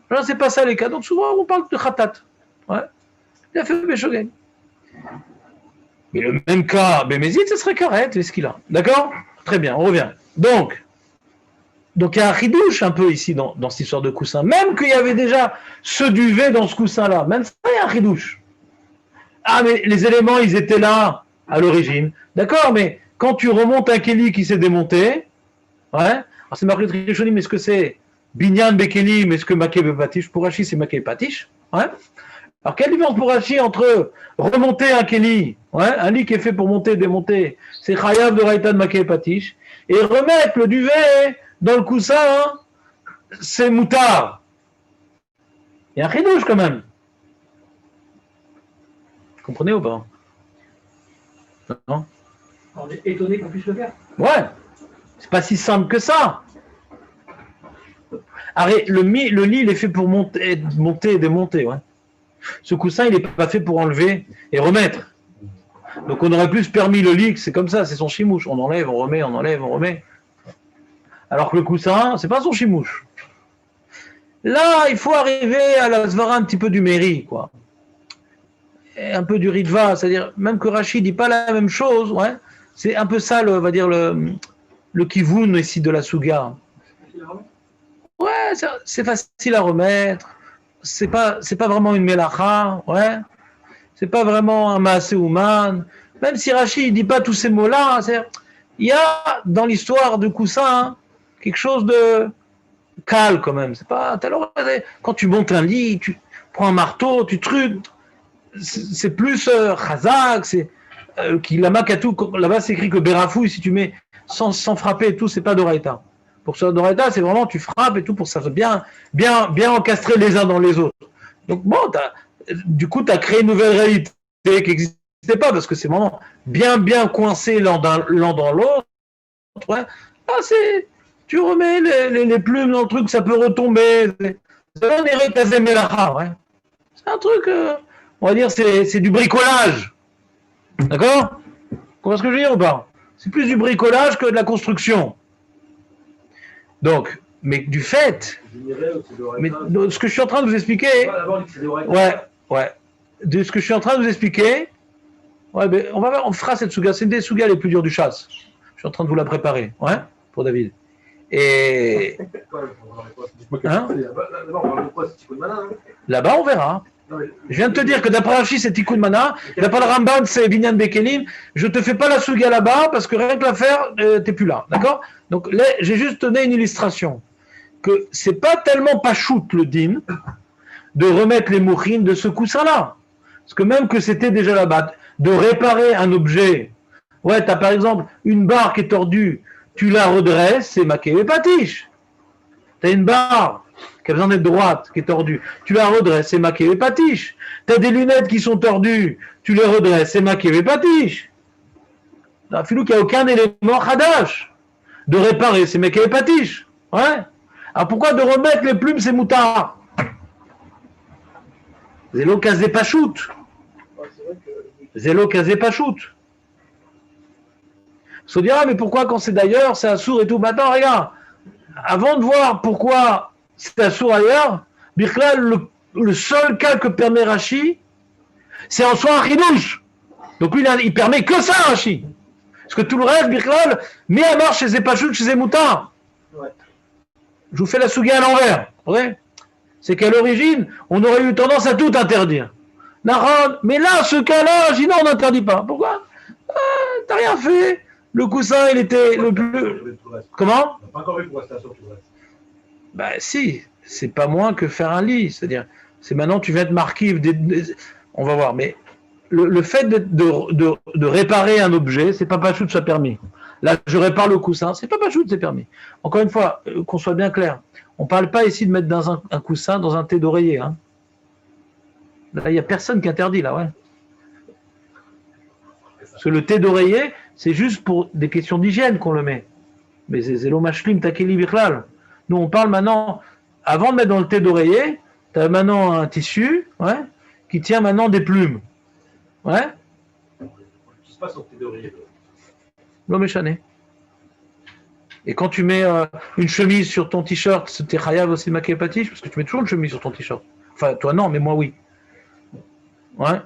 Là, c'est pas ça les cas. Donc souvent, on parle de khatat. Ouais. Il a fait Béchogeg. Mais le même cas, Bémézid, ce serait Karet, c'est ce qu'il a. D'accord? Très bien, on revient. Donc il y a un chidouche un peu ici dans cette histoire de coussin. Même qu'il y avait déjà ce duvet dans ce coussin-là. Même ça, il y a un chidouche. Ah, mais les éléments, ils étaient là à l'origine. D'accord, mais quand tu remontes un Kéli qui s'est démonté, ouais, alors c'est marqué Rishonim, mais est-ce que c'est Binyan Bekeli, mais est-ce que Maké Bepatish? Pour Rashi, c'est Maké Patish. Ouais. Alors, quelle différence pour Rashi entre remonter un Kéli, ouais, un lit qui est fait pour monter et démonter, c'est Chayav de Raïta de Maké Patish, et remettre le duvet dans le coussin, hein, c'est moutard. Il y a un chidouche quand même. Vous comprenez ou pas? Non? On est étonné qu'on puisse le faire. Ouais. C'est pas si simple que ça. Arrête, le lit, il est fait pour monter et démonter. Ouais. Ce coussin, il n'est pas fait pour enlever et remettre. Donc on aurait plus permis le lit, c'est comme ça, c'est son chimouche. On enlève, on remet, on enlève, on remet. Alors que le coussin, c'est pas son chimouche. Là, il faut arriver à la svara un petit peu du mairie, quoi. Et un peu du ritva, c'est-à-dire, même que Rachid dit pas la même chose, ouais. C'est un peu ça, on va dire, le kivoun ici de la Souga. Ouais, c'est facile à remettre. C'est pas vraiment une melacha, ouais. C'est pas vraiment un maasé ouman. Même si Rachid dit pas tous ces mots-là, il y a dans l'histoire du coussin quelque chose de calme quand même. C'est pas. Quand tu montes un lit, tu prends un marteau, tu trucs. C'est plus chazak, c'est là-bas c'est écrit que berafouille, si tu mets sans frapper et tout, c'est pas d'oraïta. Pour ça d'oraïta, c'est vraiment tu frappes et tout pour ça bien encastrer les uns dans les autres. Donc bon, du coup tu as créé une nouvelle réalité qui n'existait pas parce que c'est vraiment bien coincé l'un dans l'autre. Ouais. Ah, tu remets les plumes dans le truc, ça peut retomber. C'est un truc, on va dire, c'est du bricolage. D'accord? Vous comprenez ce que je veux dire ou pas? C'est plus du bricolage que de la construction. Donc, mais du fait, mais ce que je suis en train de vous expliquer, ouais, de ce que je suis en train de vous expliquer, ouais, ben, on fera cette souga, c'est une des sougas les plus dures du chasse. Je suis en train de vous la préparer, ouais, pour David. Et hein? Là-bas, on verra. Je viens de te dire que d'après Rachid, c'est Tikkun Mana, d'après le Ramban, c'est Binyan Bekelim. Je te fais pas la souga là-bas parce que rien que l'affaire, t'es plus là, d'accord? Donc là, j'ai juste donné une illustration que c'est pas tellement pachout le din de remettre les mouchines de ce coussin-là, parce que même que c'était déjà là-bas, de réparer un objet. Ouais, t'as par exemple une barre qui est tordue, tu la redresses, c'est maqué et patiche. T'as une barre qui a besoin d'être droite, qui est tordue, tu la redresses, c'est maqué et patiche. T'as des lunettes qui sont tordues, tu les redresses, c'est maqué et patiche. Dans Filou, il n'y a aucun élément khadash de réparer, c'est maqué et patiche. Ouais. Alors pourquoi de remettre les plumes, c'est moutard? Zélo kazé pachout. Zélo kazé pachout. Se dira, mais pourquoi quand c'est d'ailleurs, c'est un sourd et tout? Maintenant, regarde, avant de voir pourquoi c'est assourd ailleurs, Birklal, le seul cas que permet Rashi, c'est en soi un chidouche. Donc lui, il permet que ça, Rashi. Parce que tout le reste, Birklal, met à marche chez Zepachut, chez Zemoutar. Ouais. Je vous fais la souga à l'envers. Ouais. C'est qu'à l'origine, on aurait eu tendance à tout interdire. Naran, mais là, ce cas-là, non, on n'interdit pas. Pourquoi? T'as rien fait. Le coussin, il était le plus. Comment? On n'a pas encore vu pour rester sur tout le reste. Ben si, c'est pas moins que faire un lit. C'est-à-dire, c'est maintenant tu viens te marquer. On va voir, mais le fait de réparer un objet, c'est pas Pachout, ça permis. Là, je répare le coussin, c'est pas Pachout, c'est permis. Encore une fois, qu'on soit bien clair, on parle pas ici de mettre dans un coussin dans un thé d'oreiller. Hein. Là, il n'y a personne qui interdit, là, ouais. Parce que le thé d'oreiller, c'est juste pour des questions d'hygiène qu'on le met. Mais c'est Zélo Mashlim Takeli Birklal. Nous, on parle maintenant, avant de mettre dans le thé d'oreiller, tu as maintenant un tissu, ouais, qui tient maintenant des plumes. Ouais. Qu'est-ce qui se passe sur tes oreillers? L'homme est chané. Et quand tu mets une chemise sur ton t-shirt, c'était chayav aussi maqué patiche, parce que tu mets toujours une chemise sur ton t-shirt. Enfin, toi non, mais moi oui. Ouais.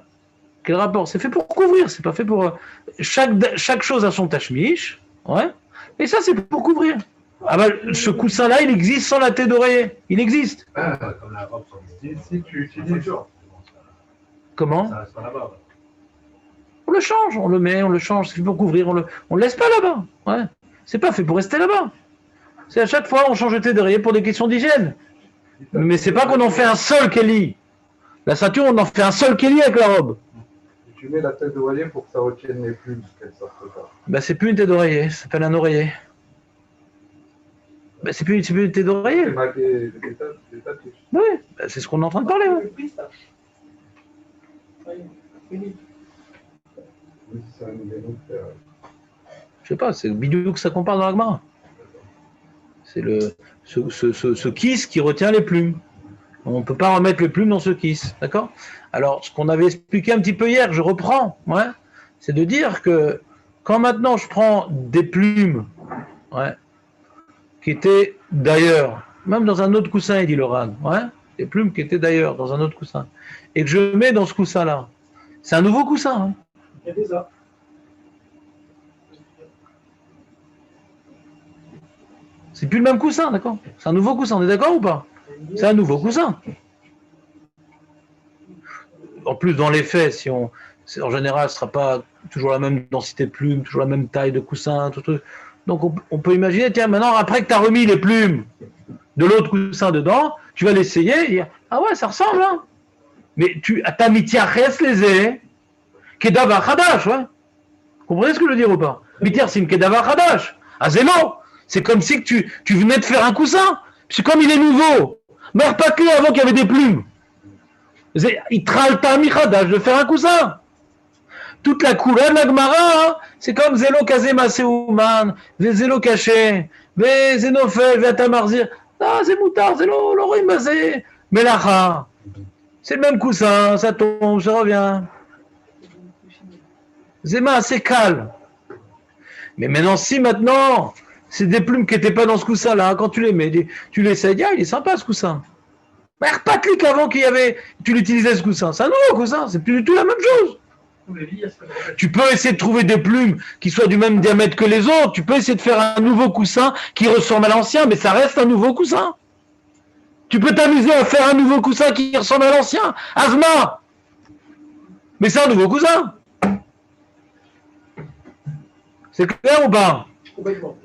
Quel rapport? C'est fait pour couvrir, c'est pas fait pour. Chaque chose a son tachmiche, ouais. Et ça, c'est pour couvrir. Ah ben, ce coussin-là, il existe sans la tête d'oreiller. Il existe. Comme la robe sur le Si tu utilises. Comment? Ça reste pas là-bas. On le change, on le met, on le change, c'est fait pour couvrir, on le laisse pas là-bas. Ouais. C'est pas fait pour rester là-bas. C'est à chaque fois on change de tête d'oreiller pour des questions d'hygiène. Mais c'est pas qu'on en fait un seul Kelly. La ceinture, on en fait un seul Kelly avec la robe. Tu mets la tête d'oreiller pour que ça retienne les plumes, qu'elles sortent pas. Ben, c'est plus une tête d'oreiller, ça s'appelle un oreiller. Ben, c'est plus une tête d'oreiller. Des tatouages. Oui, ben, c'est ce qu'on est en train de parler. Ouais. Oui, c'est un élément de faire. Je sais pas, c'est le bidou que ça compare dans l'Agmara. C'est ce kiss qui retient les plumes. On ne peut pas remettre les plumes dans ce kiss, d'accord? Alors, ce qu'on avait expliqué un petit peu hier, je reprends, ouais, c'est de dire que quand maintenant je prends des plumes, ouais, qui étaient d'ailleurs, même dans un autre coussin, il dit Loran, ouais, des plumes qui étaient d'ailleurs dans un autre coussin, et que je mets dans ce coussin-là, c'est un nouveau coussin. Hein. Il y avait ça. C'est plus le même coussin, d'accord? C'est un nouveau coussin, on est d'accord ou pas? C'est un nouveau coussin. En plus, dans les faits, en général, ce ne sera pas toujours la même densité de plumes, toujours la même taille de coussin, tout truc. Donc, on peut imaginer, tiens, maintenant, après que tu as remis les plumes de l'autre coussin dedans, tu vas l'essayer et dire, ah ouais, ça ressemble, hein. Mais tu as mis tiaches les kedavar hadash, ouais. Vous comprenez ce que je veux dire ou pas? Mitiar sim kedavar hadash. Ah, zélo. C'est comme si que tu venais de faire un coussin. C'est comme il est nouveau. Mais pas que avant qu'il y avait des plumes. Il tralta michadash de faire un coussin. Toute la couleur de la Gemara, hein, c'est comme Zélo Kazema Seuman, Zélo Caché, Zénofel, Vatamarzir. Ah, c'est moutard, Zélo, Lorim Bazé, Melacha. C'est le même coussin, ça tombe, ça revient. Zéma, c'est calme. Mais maintenant, si maintenant, c'est des plumes qui n'étaient pas dans ce coussin-là, quand tu les mets, tu l'essayes, il est sympa ce coussin. Mais pas clic avant qu'il y avait, tu l'utilisais ce coussin. C'est un nouveau coussin, c'est plus du tout la même chose. Tu peux essayer de trouver des plumes qui soient du même diamètre que les autres. Tu peux essayer de faire un nouveau coussin qui ressemble à l'ancien, mais ça reste un nouveau coussin. Tu peux t'amuser à faire un nouveau coussin qui ressemble à l'ancien. Asma! Mais c'est un nouveau coussin. C'est clair ou pas?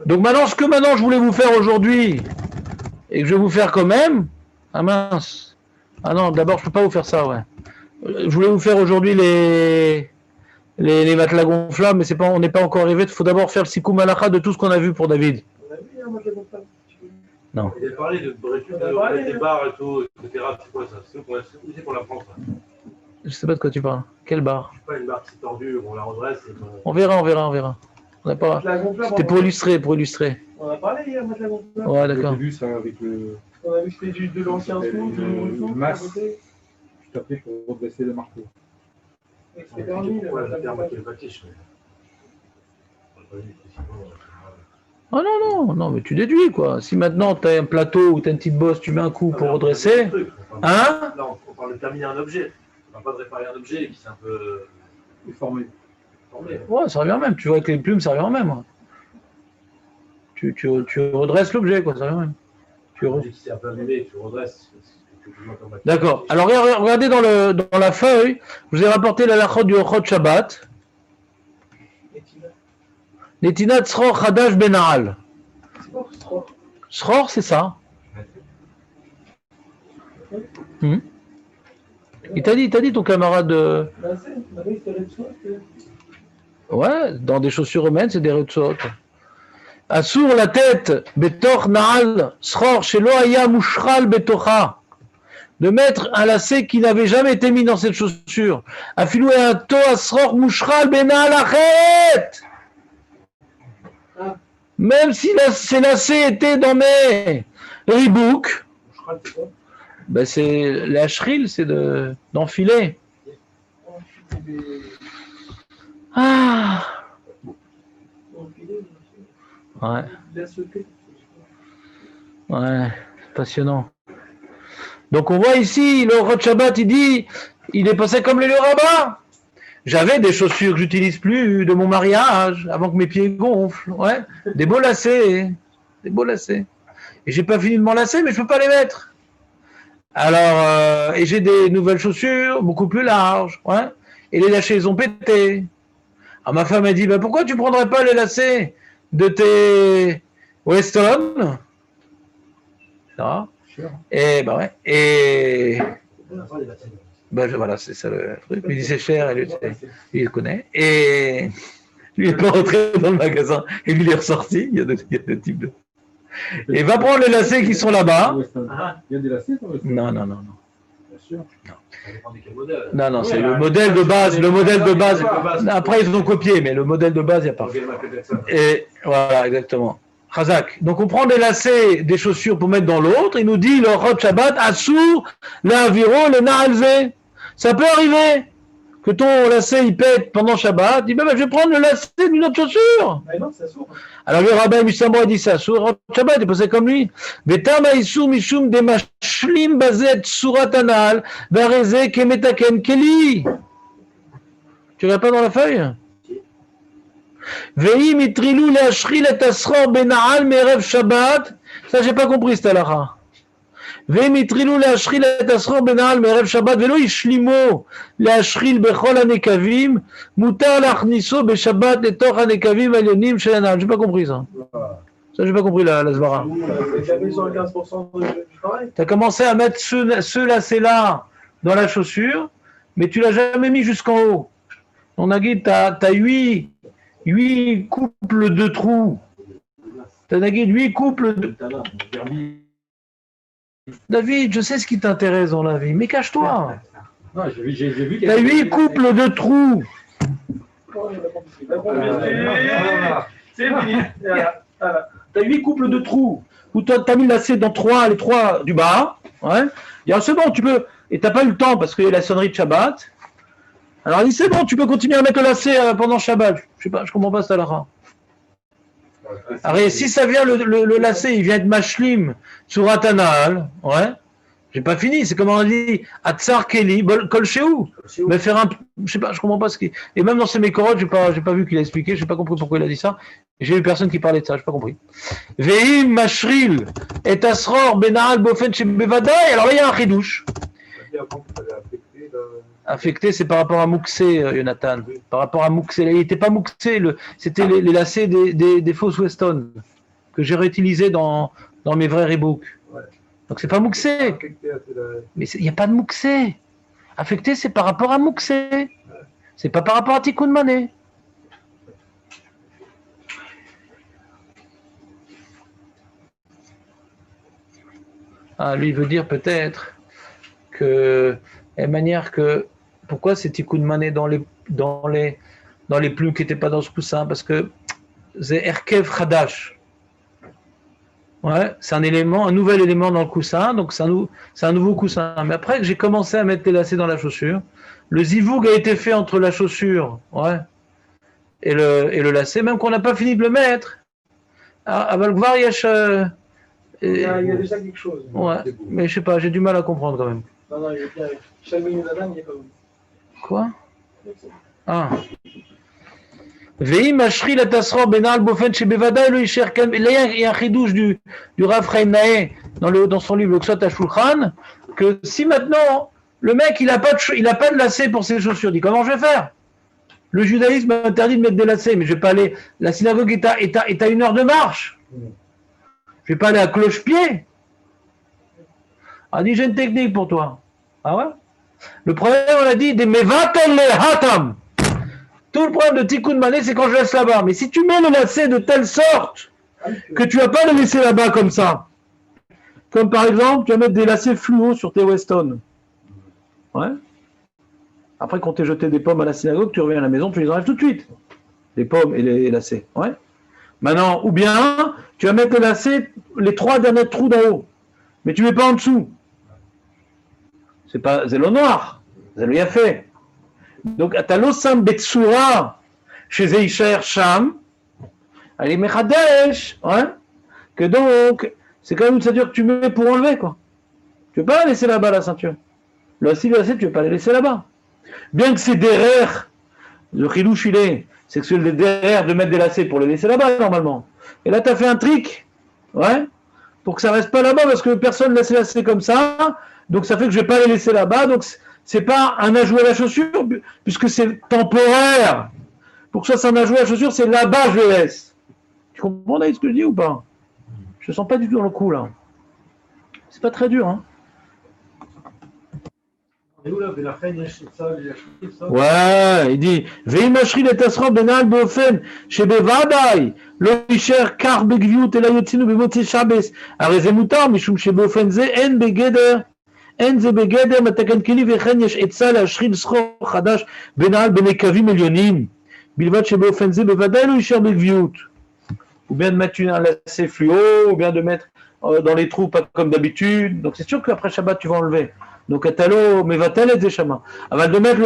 Donc maintenant, ce que je voulais vous faire aujourd'hui, et que je vais vous faire quand même, ah mince, ah non, d'abord je peux pas vous faire ça, ouais. Je voulais vous faire aujourd'hui les matelas gonflables, mais on n'est pas encore arrivé, il faut d'abord faire le sikoum halakha de tout ce qu'on a vu pour David. On a vu un matelas gonflable. Non. Il a parlé de récupérer des barres et tout, etc. C'est quoi ça? C'est qu'on la prend, ça? Je sais pas de quoi tu parles. Quelle barre? Je sais pas, une barre qui est tordue, on la redresse. On verra. On n'a pas. C'était pour illustrer. On a parlé hier, matelas gonflable. Ouais, d'accord. Au début, c'est avec le. On a vu que c'était de l'ancien sou, du nouveau sou. masque. Je t'appelais pour redresser le marteau. C'était permis, le Ouais, matelas la terre gonflable. qui est bâtie, je fais. Ah non, mais tu déduis quoi. Si maintenant tu as un plateau ou tu as une petite bosse, tu mets un coup pour redresser. Hein? Là, on parle de terminer un objet. On ne parle pas de réparer un objet qui s'est un peu Déformé. formé. Ouais, ça revient au même. Tu vois, avec les plumes, ça revient au même. Tu redresses l'objet, quoi, ça revient au même. Un objet qui s'est un peu abîmé, tu redresses. D'accord. Alors, regardez dans la feuille, je vous ai rapporté la lachot du Ochot Shabbat. Netinat Sror Chadash Benahal. C'est quoi Sror? Sror, c'est ça. Il t'a dit ton camarade. Ouais, dans des chaussures humaines, c'est des retsot. Assour la tête, betor naal, sror, shelo haya mushral betocha. De mettre un lacet qui n'avait jamais été mis dans cette chaussure. Afilou un to asror mushral benal achet. Même si ces lacets étaient dans mes Reebok, ben c'est la shril, c'est d'enfiler. Ah. Ouais. Ouais, passionnant. Donc on voit ici, le Ochot Shabbat, il est passé comme le rabbin. J'avais des chaussures que j'utilise plus de mon mariage, avant que mes pieds gonflent. Ouais, des beaux lacets. Et j'ai pas fini de m'enlacer, mais je peux pas les mettre. Alors, et j'ai des nouvelles chaussures, beaucoup plus larges. Ouais, et les lacets, ils ont pété. Alors ma femme a dit, pourquoi tu prendrais pas les lacets de tes Weston? Ça. Et ouais. Et voilà, c'est ça le truc. Il dit c'est cher, et lui il connaît. Et lui il n'est pas rentré dans le magasin. Et lui il est ressorti. Il y a deux types de. Et va prendre les lacets qui sont là-bas. Il y a des lacets dans Weston? Non. Bien sûr. Non, c'est le modèle de base. Le modèle de base. Après, ils ont copié, mais le modèle de base, il n'y a pas. Et voilà, exactement. Chazak. Donc, on prend des lacets des chaussures pour mettre dans l'autre. Il nous dit, le Ochot Shabbat, Assur, l'Aviro, le Naalze. Ça peut arriver que ton lacet, il pète pendant Shabbat. Il dit, je vais prendre le lacet d'une autre chaussure. Alors, le rabbin Mishambo a dit ça. Sur le Ochot Shabbat, il est passé comme lui. Vetama Issur Mishum de Mashlim Bazet Surat Anal, Vareze Kemetaken Keli. Tu l'as pas dans la feuille? Veim itrilou le'ashril et asror bena'al me'erev Shabbat. Ça, j'ai pas compris, cette halakha. Veim itrilou le'ashril et asror bena'al me'erev Shabbat. Velo ishlimo le'ashril bechol hanekavim. Mutar lachniso be'Shabbat letoch hanekavim alyonim shel hanal. J'ai pas compris ça. Ça, j'ai pas compris la svara. Tu as commencé à mettre ce lacet-là dans la chaussure, mais tu l'as jamais mis jusqu'en haut. On a dit, tu as 8 couples de trous. Tu as 8 couples de... David, je sais ce qui t'intéresse dans la vie, mais cache-toi. Non, j'ai vu Tu as 8 couples de trous. C'est fini. Tu as 8 couples de trous. Où tu as mis le lacet dans les 3 du bas. Ouais. Et alors, c'est bon, tu peux... Et tu n'as pas eu le temps parce qu'il y a la sonnerie de Shabbat. Alors, il dit, c'est bon, tu peux continuer à mettre le lacet pendant Shabbat. Je sais pas, je comprends pas cette halakha. Alors, si ça vient, le lacet, il vient de Mashlim, sur Atanal, ouais, j'ai pas fini, c'est comme on dit, Atzar Keli, Kol Shehu. Mais faire un, je sais pas, je comprends pas ce qui. Et même dans ses mécorotes, j'ai pas vu qu'il a expliqué, j'ai pas compris pourquoi il a dit ça. J'ai eu personne qui parlait de ça, j'ai pas compris. Veim Mashril, et Asror, Benahal, Bofen, Bevadai, alors là, il y a un chidouche. Affecté, c'est par rapport à Mouxé, Jonathan. Par rapport à Mouxé. Il n'était pas Mouxé, c'était les lacets des fausses Weston que j'ai réutilisés dans mes vrais Reebok. Ouais. Donc c'est pas Mouxé. Mais il n'y a pas de Mouxé. Affecté, c'est par rapport à Mouxé. Ouais. C'est pas par rapport à Tikkun Mané. Ah, lui, il veut dire peut-être que, de manière que, pourquoi c'est Tikkun Mané dans les plumes qui n'étaient pas dans ce coussin? Parce que c'est Erkev Khadash. Ouais, c'est un nouvel élément dans le coussin, donc c'est un nouveau coussin. Mais après que j'ai commencé à mettre les lacets dans la chaussure, le zivoug a été fait entre la chaussure, ouais, et le lacet, même qu'on n'a pas fini de le mettre. אבל כבר יש... Il y a déjà quelque chose. Ouais, mais je sais pas, j'ai du mal à comprendre quand même. Non, non, il est bien. Shalmini Nadan, il est pas bon. Quoi? Ah. ואם משחיל את הסחור בנעל באופן שבוודאי לא יישאר כאן, là il y a un chidouche du Rav Chaim Naeh dans son livre le Ksot HaShulchan, que si maintenant le mec il a pas de lacets pour ses chaussures, il dit comment je vais faire? Le judaïsme interdit de mettre des lacets, mais je vais pas aller, la synagogue est à 1 heure de marche, je vais pas aller à cloche-pied. Ah, dit j'ai une technique pour toi. Ah ouais? Le problème on a dit des mevatel le hatam. Tout le problème de Tikkun Mané, c'est quand je laisse là-bas. Mais si tu mets le lacet de telle sorte que tu vas pas le laisser là-bas comme ça, comme par exemple, tu vas mettre des lacets fluo sur tes Weston. Ouais. Après, quand tu as jeté des pommes à la synagogue, tu reviens à la maison, tu les enlèves tout de suite. Les pommes et les lacets. Ouais. Maintenant, ou bien, tu vas mettre les lacets, les 3 derniers trous d'en haut. Mais tu ne mets pas en dessous. C'est le noir. C'est le fait. Donc, אתה לא שם בצורה שזה יישאר שם, elle est מחדש, hein, que donc, c'est quand même une ceinture que tu mets pour enlever, quoi. Tu ne peux pas la laisser là-bas, la ceinture. Le lacet, tu ne peux pas la laisser là-bas. Bien que c'est derrière, le chidouche il est, c'est que c'est derrière de mettre des lacets pour les laisser là-bas, normalement. Et là, tu as fait un trick, ouais, pour que ça ne reste pas là-bas, parce que personne ne laisse les lacets comme ça, donc ça fait que je ne vais pas les laisser là-bas, donc c'est pas un ajout à la chaussure, puisque c'est temporaire. Pour que ça soit un ajout à la chaussure, c'est là-bas je le laisse. Tu comprends ce que je dis ou pas? Je ne sens pas du tout dans le coup là. C'est pas très dur, hein. Et où là, Benachem, il achète ça, Ouais, il dit ואם משחיל את הסחור בנעל באופן שבוודאי לא יישאר כך בגביות אלא יוצאנו במוצאי שבס, הרי זה מותר משום שבאופן זה אין זה בגדר מתקן כלי וכן יש עצה להשחיל סחור חדש בנעל בנקבים עליונים בלבד שבאופן זה בוודאי לא יישאר בגביות. Ou bien de mettre un lacet fluo, ou bien de mettre dans les trous pas comme d'habitude. Donc c'est sûr qu'après Shabbat tu vas enlever. Donc atalo mevatel et zeshama. Avant de mettre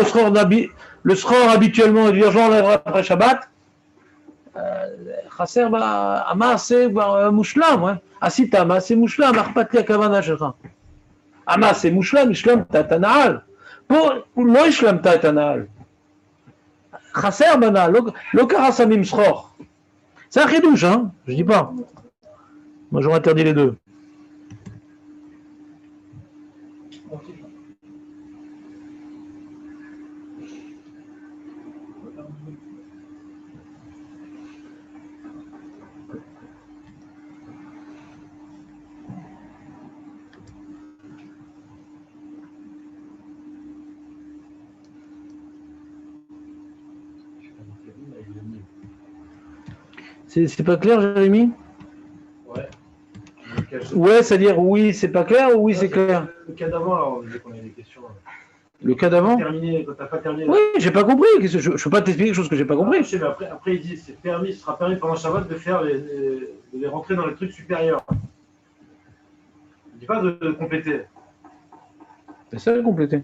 le sror habituellement et dire j'enlèverai après Shabbat, חסר המעשה כבר מושלם, עשית מעשה מושלם, אכפת לי הכוונה שלך. המעשה מושלם, השלמת את הנעל. פה לא השלמת את הנעל. חסר בנעל, לא ככה שמים סחור. C'est un chidouche, hein, je dis pas. Moi j'aurais interdit les deux. C'est pas clair, Jérémy? Ouais. Ouais, c'est-à-dire oui, c'est pas clair ou oui, c'est clair? Le cas d'avant, alors, on disait qu'on avait des questions. Le cas d'avant? Quand t'as pas terminé. Oui, j'ai pas compris. Je peux pas t'expliquer quelque chose que j'ai pas compris. Je sais, mais après, il dit c'est permis, ce sera permis pendant Shabbat de faire de les rentrer dans les trucs supérieurs. Il dit pas de compléter. C'est ça compléter.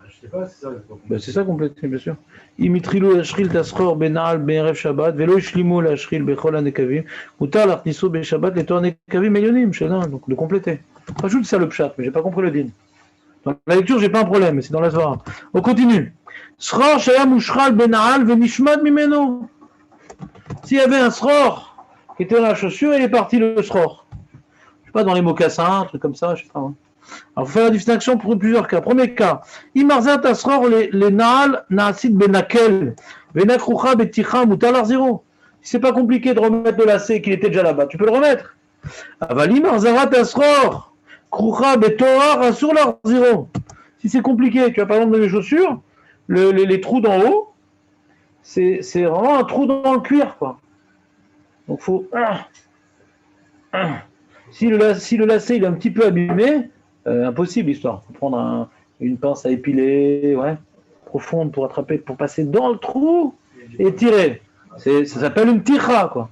Je sais pas, c'est ça. Ben, c'est ça compléter, bien sûr. Imitrilu l'ashril tasror benal be'erev Shabbat, velo ishlimu l'ashril bechol hanekavim, mutar l'achnisu be'Shabbat les torts hanekavim elyonim, donc de compléter. Rajoute ça le pshat, mais j'ai pas compris le din. Dans la lecture, j'ai pas un problème, mais c'est dans la svara. On continue. Sror shaya mushral benal venishmad mimeno. S'il y avait un sror qui était dans la chaussure, il est parti le sror. Je sais pas, dans les mocassins, un truc comme ça, je sais pas. Hein. Alors, il faut faire la distinction pour plusieurs cas. Premier cas, Imarzat Asror, les Naal, Naasid Benakel, Venakrucha Beticha, Mutalar zéro. Si c'est pas compliqué de remettre le lacet qu'il était déjà là-bas, tu peux le remettre. Avali Marzarat Asror, Krucha Betoar, Asur lar zéro. Si c'est compliqué, tu as par exemple dans les chaussures, les trous d'en haut, c'est vraiment un trou dans le cuir, quoi. Donc, faut. Si le lacet il est un petit peu abîmé, impossible l'histoire. Il faut prendre une pince à épiler, ouais, profonde pour attraper, pour passer dans le trou et tirer. Ça s'appelle une ticha, quoi.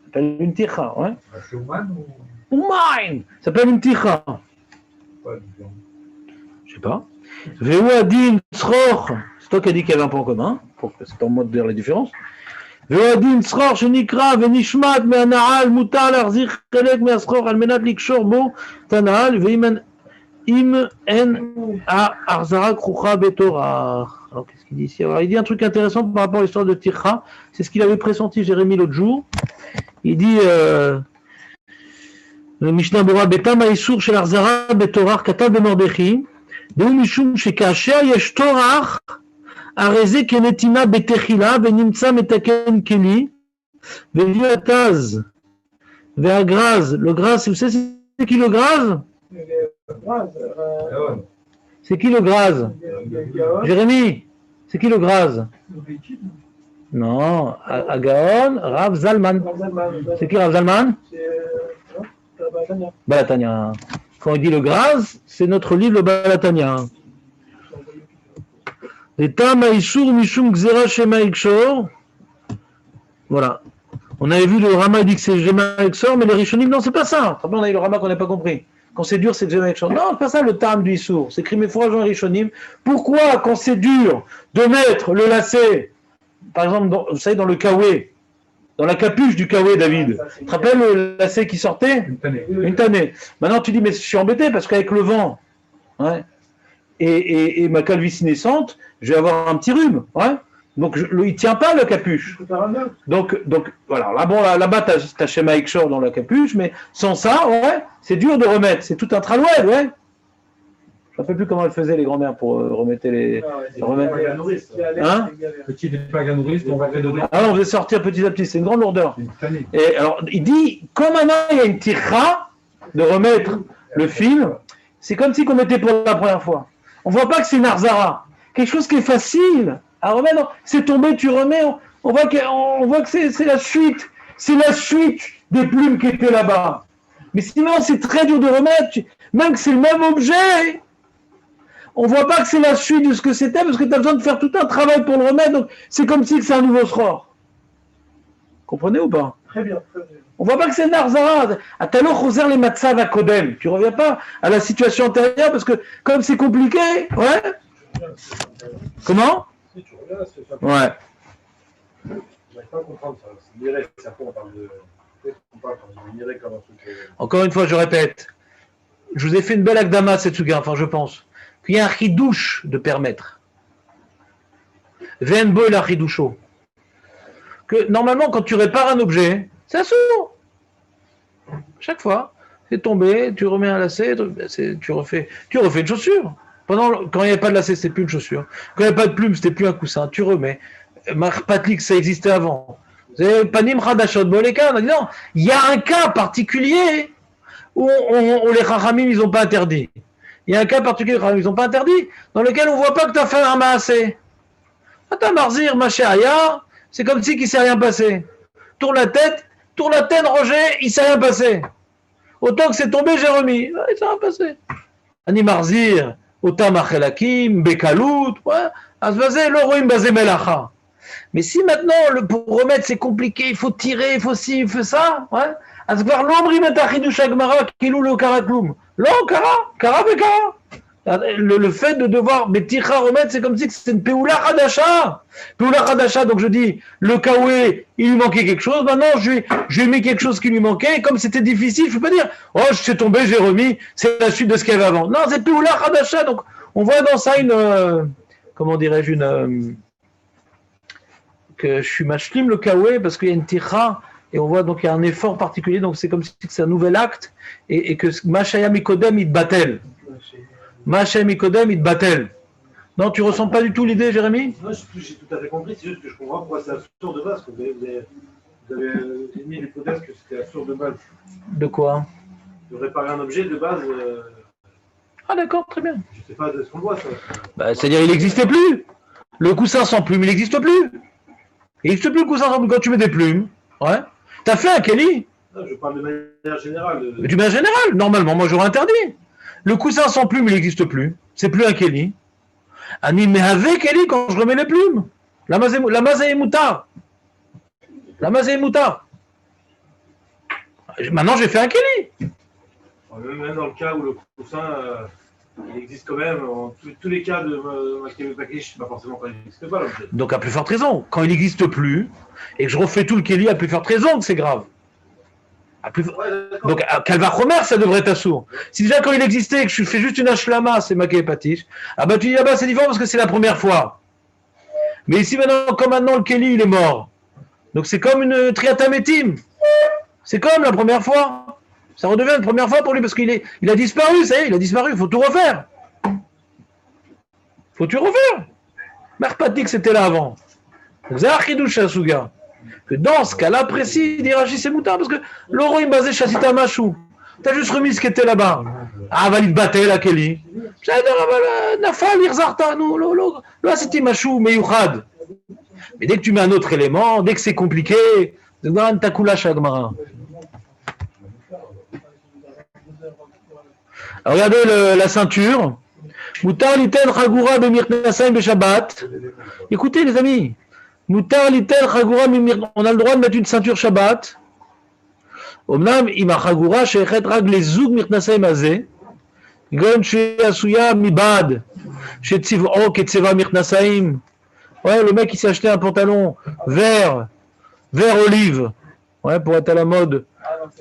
Ça s'appelle une ticha, ouais. C'est Ouman ou Ouman. Ça s'appelle une ticha. pas disons. Je sais pas. Veu adin sror. C'est toi qui as dit qu'il y avait un point commun, pour que c'est en mode de dire la différence. ואוהדים צחור שנקרא ונשמט מהנעל, מותר להחזיר חלק מהצחור על מנת לקשור בו את הנעל, אם אין החזרה כרוכה בתורה. Alors qu'est-ce qu'il dit ici? Alors, il dit un truc intéressant par rapport à l'histoire de Tircha, c'est ce qu'il avait pressenti Jérémie l'autre jour. Il dit le Mishnah Bora Betam Aïsour shel Arzara Betorach Katav Bemordechim Deu Mishum Shekasher Yesh Torach Areze Kenetina Betechila Venimtsa Metaken Keli Veviataz Veagraz. Le graz, vous savez c'est qui le graz? C'est qui le graz? Jérémie, c'est qui le graz? Non, Agaon, Rav Zalman. C'est qui Rav Zalman? Balatania. Quand on dit le graz, c'est notre livre le Balatania. Etam Aïsur Mishum Gzera Shema Ikshor. Voilà. On avait vu le Rama dit que c'est Shema Ikshor, mais les Rishonim, non, c'est pas ça. On a eu le Rama qu'on n'a pas compris. Quand c'est dur, c'est Shema Ikshor. Non, c'est pas ça le terme du Issour. C'est écrit Mefouraj dans les Rishonim. Pourquoi, quand c'est dur de mettre le lacet, par exemple, vous savez, dans le kawé, dans la capuche du kawé, David, tu te rappelles le lacet qui sortait? Une tannée. Maintenant, tu dis, mais je suis embêté parce qu'avec le vent, ouais, et ma calvitie naissante, je vais avoir un petit rhume. Ouais. Donc, il ne tient pas la capuche. Donc voilà. Là, bon, là-bas, tu as Shema Ikshor dans la capuche, mais sans ça, ouais, c'est dur de remettre. C'est tout un traloued, ouais. Je ne me rappelle plus comment elles faisaient les grand-mères pour remettre les. Hein? Petit paganouristes, on va faire dedans. Ah non, on faisait sortir petit à petit, c'est une grande lourdeur. Et alors, il dit, comme maintenant il y a une tircha de remettre le film, c'est comme si on mettait pour la première fois. On ne voit pas que c'est une arzara. Quelque chose qui est facile à remettre. Non, c'est tombé, tu remets. On voit que c'est la suite. C'est la suite des plumes qui étaient là-bas. Mais sinon, c'est très dur de remettre. Même que c'est le même objet. On ne voit pas que c'est la suite de ce que c'était parce que tu as besoin de faire tout un travail pour le remettre. Donc, c'est comme si c'est un nouveau sror. Comprenez ou pas? Très bien, très bien. On ne voit pas que c'est Narzara. Atalo choser les matzav à Kodem. Tu ne reviens pas à la situation antérieure parce que comme c'est compliqué, ouais. Comment? Ouais. Je n'arrive pas à comprendre ça. C'est miré, c'est on parle de. On parle de miré comme un truc. Encore une fois, je répète. Je vous ai fait une belle akdama, Setsuga, enfin je pense. Qu'il y a un chidouche de permettre. Venbo et la chidoucho. Que normalement, quand tu répares un objet, ça s'ouvre. Chaque fois, c'est tombé, tu remets un lacet, tu refais une chaussure. Quand il n'y avait pas de lacet, c'était plus une chaussure. Quand il n'y avait pas de plume, c'était plus un coussin. Tu remets. Marpatlik, ça existait avant. Panim Hadashot Boleka, on a dit non. Il y a un cas particulier où les Chachamim, ils n'ont pas interdit. Il y a un cas particulier, les Chachamim, ils n'ont pas interdit, dans lequel on ne voit pas que tu as fait un maasé. Attends, Marzir, Machéaya, c'est comme si il ne s'est rien passé. Tourne la tête, Roger, il ne s'est rien passé. Autant que c'est tombé, j'ai remis. Il ne s'est rien passé. Ani Marzir, Otam Achelakim, Bekalout, Azvazé, Loroim Bazé Melacha. Mais si maintenant, pour remettre, c'est compliqué, il faut tirer, il faut ci, il faut ça, ouais. Azvar l'omri metachidu shagmara kilou le karakloum. Lo, kara bekara. Le fait de devoir beticha remettre, c'est comme si c'était une peoula hadasha. Peoula hadasha, donc je dis, le kaoué, il lui manquait quelque chose, maintenant je lui ai mis quelque chose qui lui manquait, et comme c'était difficile, je ne peux pas dire, oh, je suis tombé, j'ai remis, c'est la suite de ce qu'il y avait avant. Non, c'est peoula hadasha, donc on voit dans ça une, comment dirais-je, que je suis machlim le kaoué, parce qu'il y a une ticha, et on voit donc il y a un effort particulier, donc c'est comme si c'est un nouvel acte, et que Mashaya Mikodem, il batel. Mashaya Mikodem, il batel. Non, tu ressens pas du tout l'idée, Jérémy? Non, j'ai tout à fait compris, c'est juste que je comprends pourquoi c'est absurde de base. Vous avez mis l'hypothèse que c'était absurde de base. De quoi? De réparer un objet de base. Ah d'accord, très bien. Je ne sais pas de ce qu'on voit, ça. Bah, c'est-à-dire il n'existait plus. Le coussin sans plume, il n'existe plus. Il n'existe plus le coussin sans plume quand tu mets des plumes. Ouais. T'as fait un Kelly? Non, je parle de manière générale. Mais tu mets un général, normalement, moi j'aurais interdit. Le coussin sans plume, il n'existe plus. C'est plus un Kelly. Mais avec Kelly, quand je remets les plumes. La mazé moutar. La mazé moutar. Maintenant, j'ai fait un Kelly. Même dans le cas où le coussin il existe quand même, en tous les cas de Makebe Pakish, pas forcément quand il n'existe pas l'objet. Donc à plus forte raison, quand il n'existe plus, et que je refais tout le Kéli, à plus forte raison que c'est grave. À plus... Ouais, d'accord. Donc à Kalva Romer, ça devrait être assourd. Si déjà quand il existait, que je fais juste une Ashlama, c'est Makebe Patish, ah bah tu dis là-bas c'est différent parce que c'est la première fois. Mais ici maintenant, comme maintenant le Kéli il est mort, donc c'est comme une triatamétime. C'est comme la première fois. Ça redevient une première fois pour lui parce il a disparu, ça y est, il a disparu, il faut tout refaire. Faut tout refaire. Merpatik c'était là avant. Donc c'est Achidouche Asuga. Que dans ce cas-là précis, il dit Rachi c'est moutard parce que l'oro il basé Chassita Machou. T'as juste remis ce qui était là-bas. Ah, va il te battre la Kelly. Nafal, Irzarta, nous, là c'était Machou, mais Yuchad. Mais dès que tu mets un autre élément, dès que c'est compliqué, c'est dans un takula shagmara. Regardez la ceinture. Moutar liten chagura bemirtnasaim beshabbat. Écoutez les amis. Moutar liten chagura on a le droit de mettre une ceinture Shabbat. Omnam ima chagura sheichet rag les zoug mirtnasaim azeh. Gon sheasuya mibad. Shetziv'o ketzeva mirtnasaim. Ouais, le mec il s'est acheté un pantalon vert olive. Ouais, pour être à la mode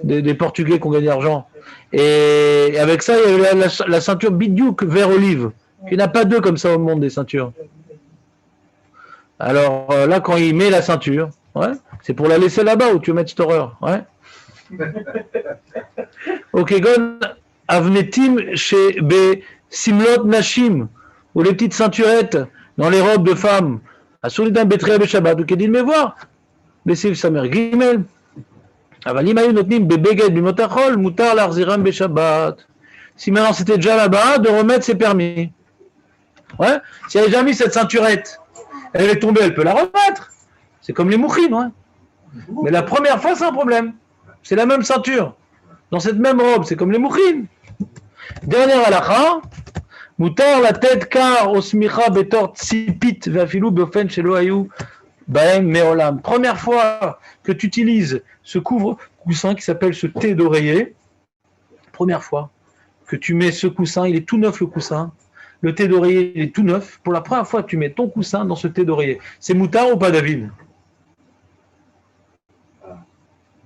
des Portugais qui ont gagné l'argent. Et avec ça, il y avait la ceinture Bidiouk vert olive. Il n'y en a pas deux comme ça au monde des ceintures. Alors là, quand il met la ceinture, ouais, c'est pour la laisser là-bas où tu veux mettre cette horreur. Ouais. Ok, Gon Avnetim chez B Simlot Nashim, ou les petites ceinturettes dans les robes de femmes. À Soulidan Betré Shabbat, ou qui dit, mais voir, Bessiv Samer Gimel. Si maintenant c'était déjà là-bas, de remettre c'est permis. Ouais. Si elle n'a déjà mis cette ceinturette, elle est tombée, elle peut la remettre. C'est comme les mouchines, ouais. Mais la première fois, c'est un problème. C'est la même ceinture. Dans cette même robe, c'est comme les mouchines. Dernière halakha, moutar la tête car osmicha betor tsipit vafilou befen shelo ayu baem meolam. Première fois que tu utilises ce couvre-coussin qui s'appelle ce thé d'oreiller, première fois que tu mets ce coussin, il est tout neuf le coussin, le thé d'oreiller il est tout neuf, pour la première fois tu mets ton coussin dans ce thé d'oreiller. C'est moutard ou pas, David?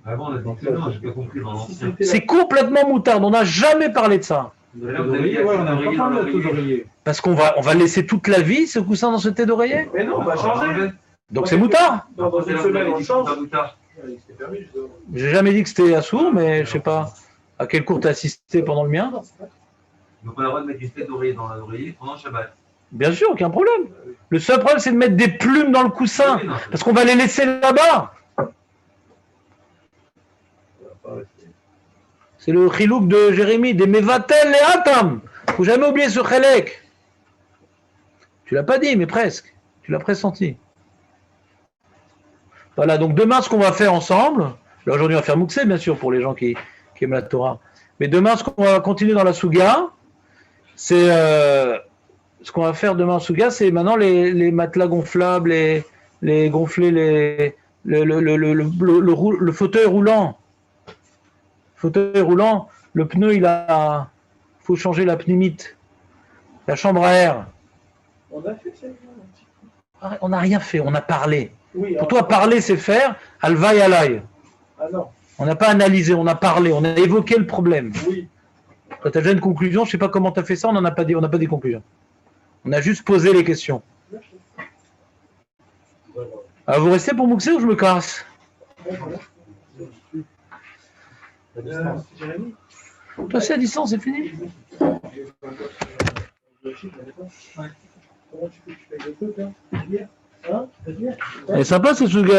Avant, on a dit que non, j'ai pas compris dans l'ancien. C'est complètement moutarde, on n'a jamais parlé de ça. Là, vous avez dit, ouais, on a pas parlé de tout d'oreiller. Parce qu'on va laisser toute la vie ce coussin dans ce thé d'oreiller. Mais non, on va changer. Donc c'est moutard. Dans une semaine, on change. C'était permis, justement. J'ai jamais dit que c'était assourd, mais je sais pas à quel cours tu as assisté pendant le mien. Donc on a le droit de mettre du thé d'oreiller dans l'oreiller pendant le Shabbat. Bien sûr, aucun problème. Le seul problème, c'est de mettre des plumes dans le coussin, Oui, non, parce qu'on va les laisser là-bas. C'est le chilouk de Jérémie, des mevatel et atam. Faut jamais oublier ce chelek. Tu l'as pas dit, mais presque. Tu l'as pressenti. Voilà, donc demain, ce qu'on va faire ensemble, là aujourd'hui on va faire Mouksé, bien sûr, pour les gens qui aiment la Torah, mais demain, ce qu'on va continuer dans la Souga, c'est ce qu'on va faire demain en Souga, c'est maintenant les matelas gonflables, les gonfler, le fauteuil roulant. Fauteuil roulant, le pneu, faut changer la pneumite, la chambre à air. On a fait ça. On n'a rien fait, on a parlé. Oui, Pour toi, parler, c'est faire, alvaï alaï. Ah non, On n'a pas analysé, on a parlé, on a évoqué le problème. oui. Toi, tu as déjà une conclusion, je ne sais pas comment tu as fait ça, on n'a pas dit conclusions. On a juste posé les questions. Alors, vous restez pour Mouxé ou je me casse? Jérémy. Toi, c'est à distance, c'est fini. Comment tu fais le truc, hein? C'est-à-dire, Elle est sympa, ce sujet.